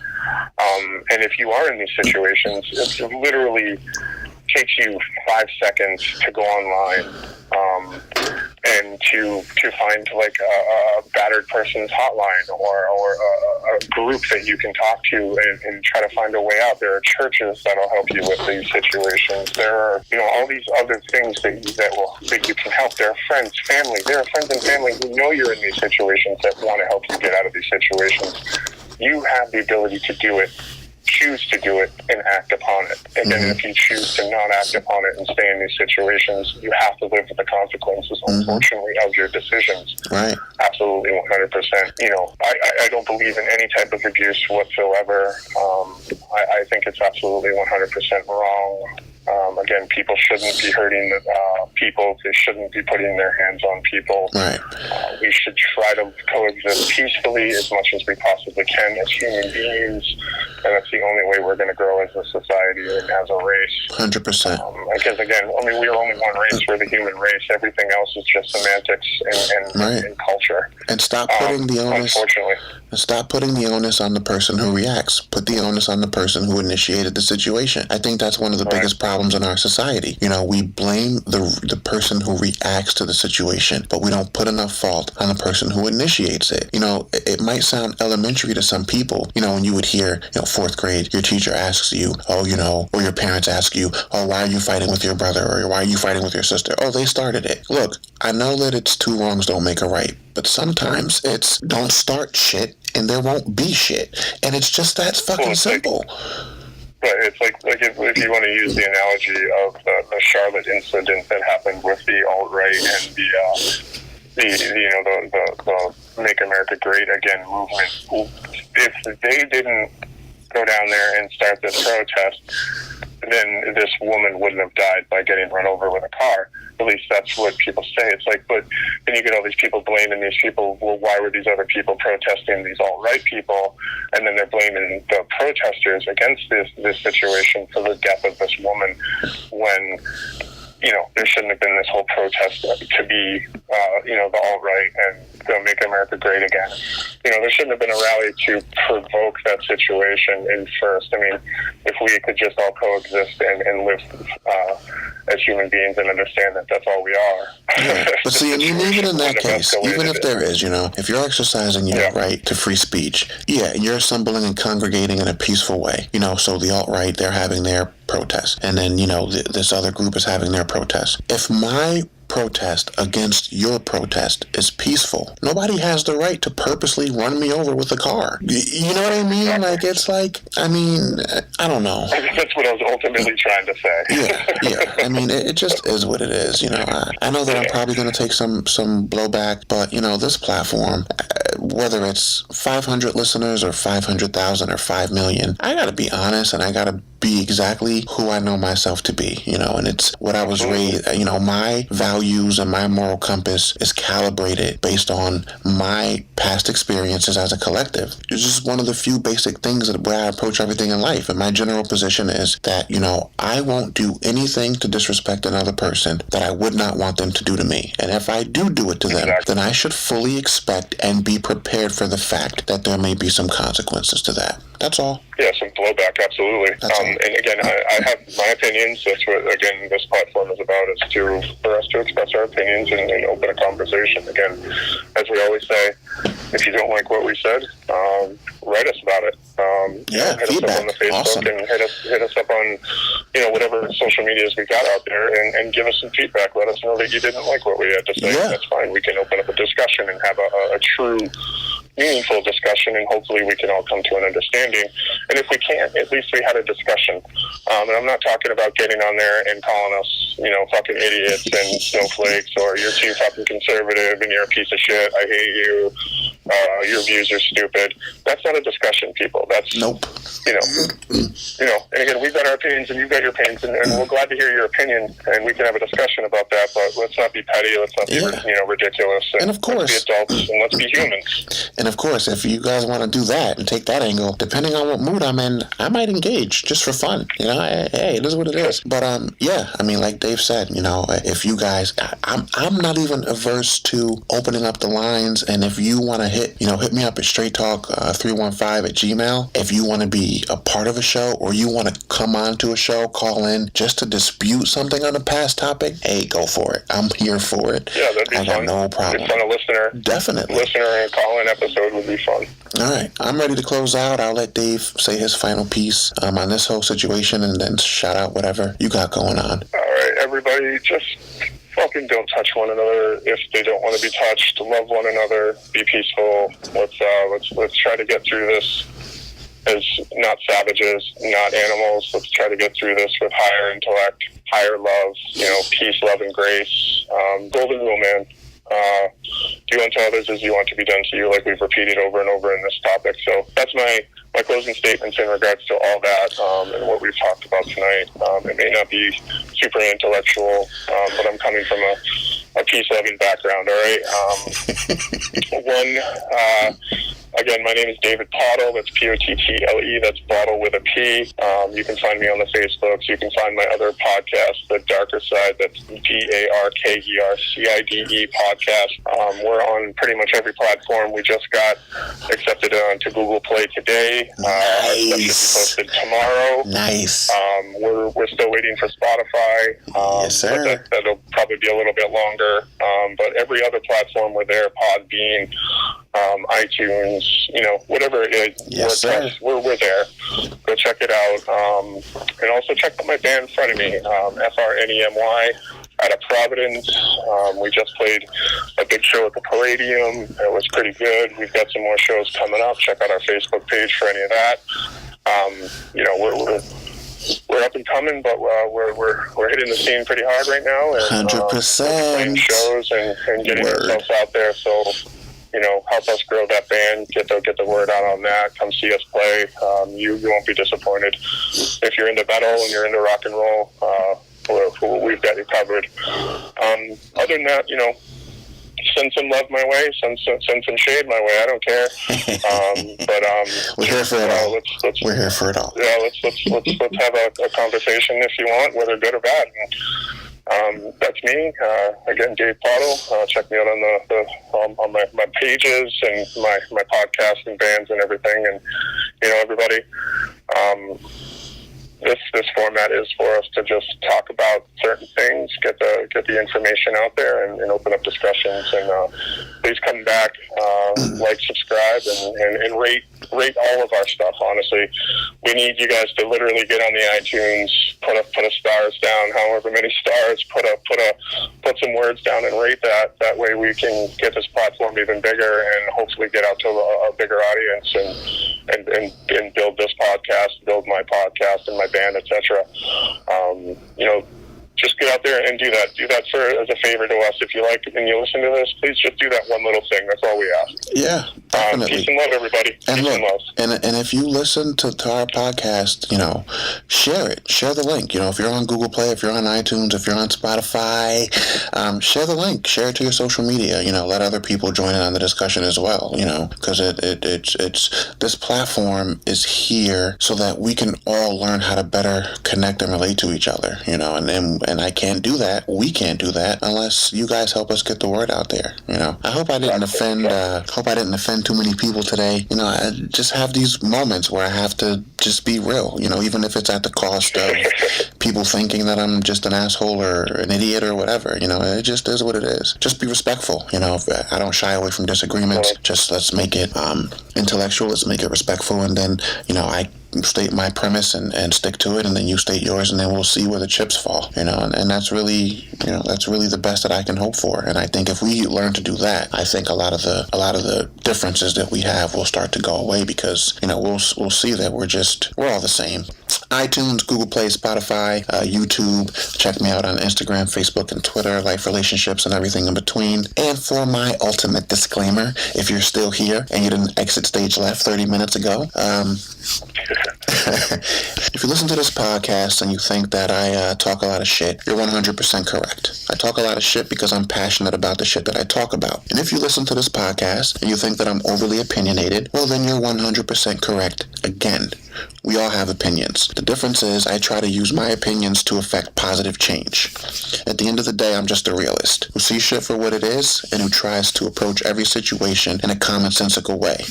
And if you are in these situations, it literally takes you 5 seconds to go online and to find a battered person's hotline or a group that you can talk to and try to find a way out. There are churches that'll help you with these situations. There are all these other things that you can help. There are friends, family. There are friends and family who know you're in these situations that want to help you get out of these situations. You have the ability to do it. Choose to do it and act upon it. Again, if you choose to not act upon it and stay in these situations, you have to live with the consequences, unfortunately, of your decisions. Right. Absolutely, 100%. I don't believe in any type of abuse whatsoever. I think it's absolutely 100% wrong. Again, people shouldn't be hurting people. They shouldn't be putting their hands on people. Right. We should try to coexist peacefully as much as we possibly can as human beings, and that's the only way we're going to grow as a society and as a race. 100%. Because again, we are only one race. We're the human race. Everything else is just semantics and culture. And stop putting the onus. Unfortunately. And stop putting the onus on the person who reacts. Put the onus on the person who initiated the situation. I think that's one of the biggest problems in our society. We blame the person who reacts to the situation, but we don't put enough fault on the person who initiates it. It might sound elementary to some people, when you would hear, 4th grade, your teacher asks you, or your parents ask you, why are you fighting with your brother? Or why are you fighting with your sister? Oh, they started it. Look, I know that it's 2 wrongs don't make a right, but sometimes it's don't start shit and there won't be shit. And it's just that fucking simple. But it's like if you want to use the analogy of the Charlotte incident that happened with the alt-right and the Make America Great Again movement. If they didn't go down there and start this protest, then this woman wouldn't have died by getting run over with a car. At least that's what people say. It's like, but then you get all these people blaming these people. Well, why were these other people protesting, these alt-right people? And then they're blaming the protesters against this situation for the death of this woman when, there shouldn't have been this whole protest to be, the alt-right and Make America Great Again. There shouldn't have been a rally to provoke that situation in first. If we could just all coexist and live as human beings and understand that that's all we are. Yeah. But see, and even in that case, even if there is, if you're exercising your right to free speech, and you're assembling and congregating in a peaceful way, so the alt-right, they're having their protest, and then, this other group is having their protest. If my protest against your protest is peaceful, nobody has the right to purposely run me over with a car. You know what I mean? I don't know. That's what I was ultimately trying to say. Yeah. It just is what it is. I know that I'm probably going to take some blowback, but this platform, whether it's 500 listeners or 500,000 or 5 million, I gotta be honest and I gotta be exactly who I know myself to be, and it's what I was raised, my values and my moral compass is calibrated based on my past experiences as a collective. It's just one of the few basic things that where I approach everything in life. And my general position is that, I won't do anything to disrespect another person that I would not want them to do to me. And if I do it to them, then I should fully expect and be prepared for the fact that there may be some consequences to that. That's all. Yeah, some blowback, absolutely. And again, I have my opinions. That's what, again, this platform is about, is for us to express our opinions and open a conversation. Again, as we always say, if you don't like what we said, write us about it. Hit feedback. us up on the Facebook Awesome. and hit us up on whatever social medias we got out there and give us some feedback. Let us know that you didn't like what we had to say. Yeah. That's fine. We can open up a discussion and have a true, meaningful discussion, and hopefully we can all come to an understanding. And if we can't, at least we had a discussion. And I'm not talking about getting on there and calling us, fucking idiots and snowflakes, or you're too fucking conservative and you're a piece of shit. I hate you. Your views are stupid. That's not a discussion, people. That's Nope. And again, we've got our opinions and you've got your opinions, and we're glad to hear your opinion, and we can have a discussion about that. But let's not be petty. Let's not be ridiculous. And of course, let's be adults and let's be humans. And of course, if you guys want to do that and take that angle, depending on what mood I'm in, I might engage just for fun. Hey, it is what it is. But like Dave said, if you guys, I'm not even averse to opening up the lines. And if you want to hit me up at Straight Talk 315 at Gmail. If you want to be a part of a show, or you want to come on to a show, call in just to dispute something on a past topic, hey, go for it. I'm here for it. Yeah, that'd be fun. I got no problem. It's fun. A listener. Definitely. Listener and call-in episode would be fun. All right, I'm ready to close out. I'll let Dave say his final piece on this whole situation, and then shout out whatever you got going on. All right, everybody, just fucking don't touch one another if they don't want to be touched. Love one another. Be peaceful. Let's try to get through this as not savages, not animals. Let's try to get through this with higher intellect, higher love. Peace, love, and grace. Golden rule, man. Do unto others as you want to be done to you, like we've repeated over and over in this topic. So that's my closing statements in regards to all that and what we've talked about tonight. It may not be super intellectual, but I'm coming from a peace-loving background, all right? Again, my name is David Pottle. That's Pottle. That's Bottle with a P. You can find me on the Facebooks. You can find my other podcast, The Darkercide. That's Darkercide podcast. We're on pretty much every platform. We just got accepted to Google Play today. Our stuff should be posted tomorrow. Nice. We're still waiting for Spotify. Yes, sir. But that'll probably be a little bit longer. But every other platform we're there, Podbean, iTunes, whatever it is, yes, we're there. Go check it out. And also check out my band Frenemy, FRNEMY, out of Providence. We just played a big show at the Palladium. It was pretty good. We've got some more shows coming up. Check out our Facebook page for any of that. We're up and coming, but we're hitting the scene pretty hard right now. And 100%. Playing shows and getting ourselves out there. So, help us grow that band, get the word out on that. Come see us play. You won't be disappointed. If you're into metal and you're into rock and roll, we've got you covered. Other than that, send some love my way, send some shade my way. I don't care. We're here for it all. We're here for it all. Yeah, let's have a conversation if you want, whether good or bad. And, that's me. Again, Dave Pottle. Check me out on my pages and my podcast and bands and everything. And everybody. This format is for us to just talk about certain things, get the information out there, and open up discussions. And please come back, like, subscribe, and rate all of our stuff. Honestly, we need you guys to literally get on the iTunes, put a stars down, however many stars, put some words down and rate that. That way we can get this platform even bigger and hopefully get out to a bigger audience and build this podcast, build my podcast and my band, etc. Just get out there and do that. Do that as a favor to us. If you like and you listen to this, please just do that one little thing. That's all we ask. Yeah, Definitely. Peace and love, everybody. And Peace look, and love. and if you listen to our podcast, share it. Share the link. If you're on Google Play, if you're on iTunes, if you're on Spotify, share the link. Share it to your social media. Let other people join in on the discussion as well. Because it's this platform is here so that we can all learn how to better connect and relate to each other. And I can't do that. We can't do that unless you guys help us get the word out there. I hope I didn't offend. Hope I didn't offend too many people today. I just have these moments where I have to just be real. Even if it's at the cost of people thinking that I'm just an asshole or an idiot or whatever. It just is what it is. Just be respectful. I don't shy away from disagreements. Just let's make it intellectual. Let's make it respectful, and then I state my premise and stick to it, and then you state yours, and then we'll see where the chips fall. And that's really the best that I can hope for. And I think if we learn to do that, I think a lot of the differences that we have will start to go away, because we'll see that we're all the same. iTunes, Google Play, Spotify, YouTube. Check me out on Instagram, Facebook, and Twitter, Life Relationships, and everything in between. And for my ultimate disclaimer, if you're still here and you didn't exit stage left 30 minutes ago, if you listen to this podcast and you think that I talk a lot of shit, you're 100% correct. I talk a lot of shit because I'm passionate about the shit that I talk about. And if you listen to this podcast and you think that I'm overly opinionated, well, then you're 100% correct again. We all have opinions. The difference is I try to use my opinions to affect positive change. At the end of the day, I'm just a realist who sees shit for what it is and who tries to approach every situation in a commonsensical way.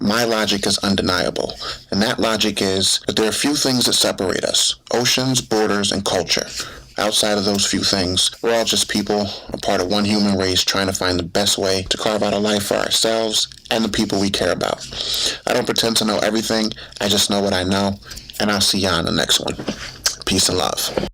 My logic is undeniable, and that logic is that there are few things that separate us: oceans, borders, and culture. Outside of those few things, we're all just people, a part of one human race, trying to find the best way to carve out a life for ourselves and the people we care about. I don't pretend to know everything. I just know what I know, and I'll see you on the next one. Peace and love.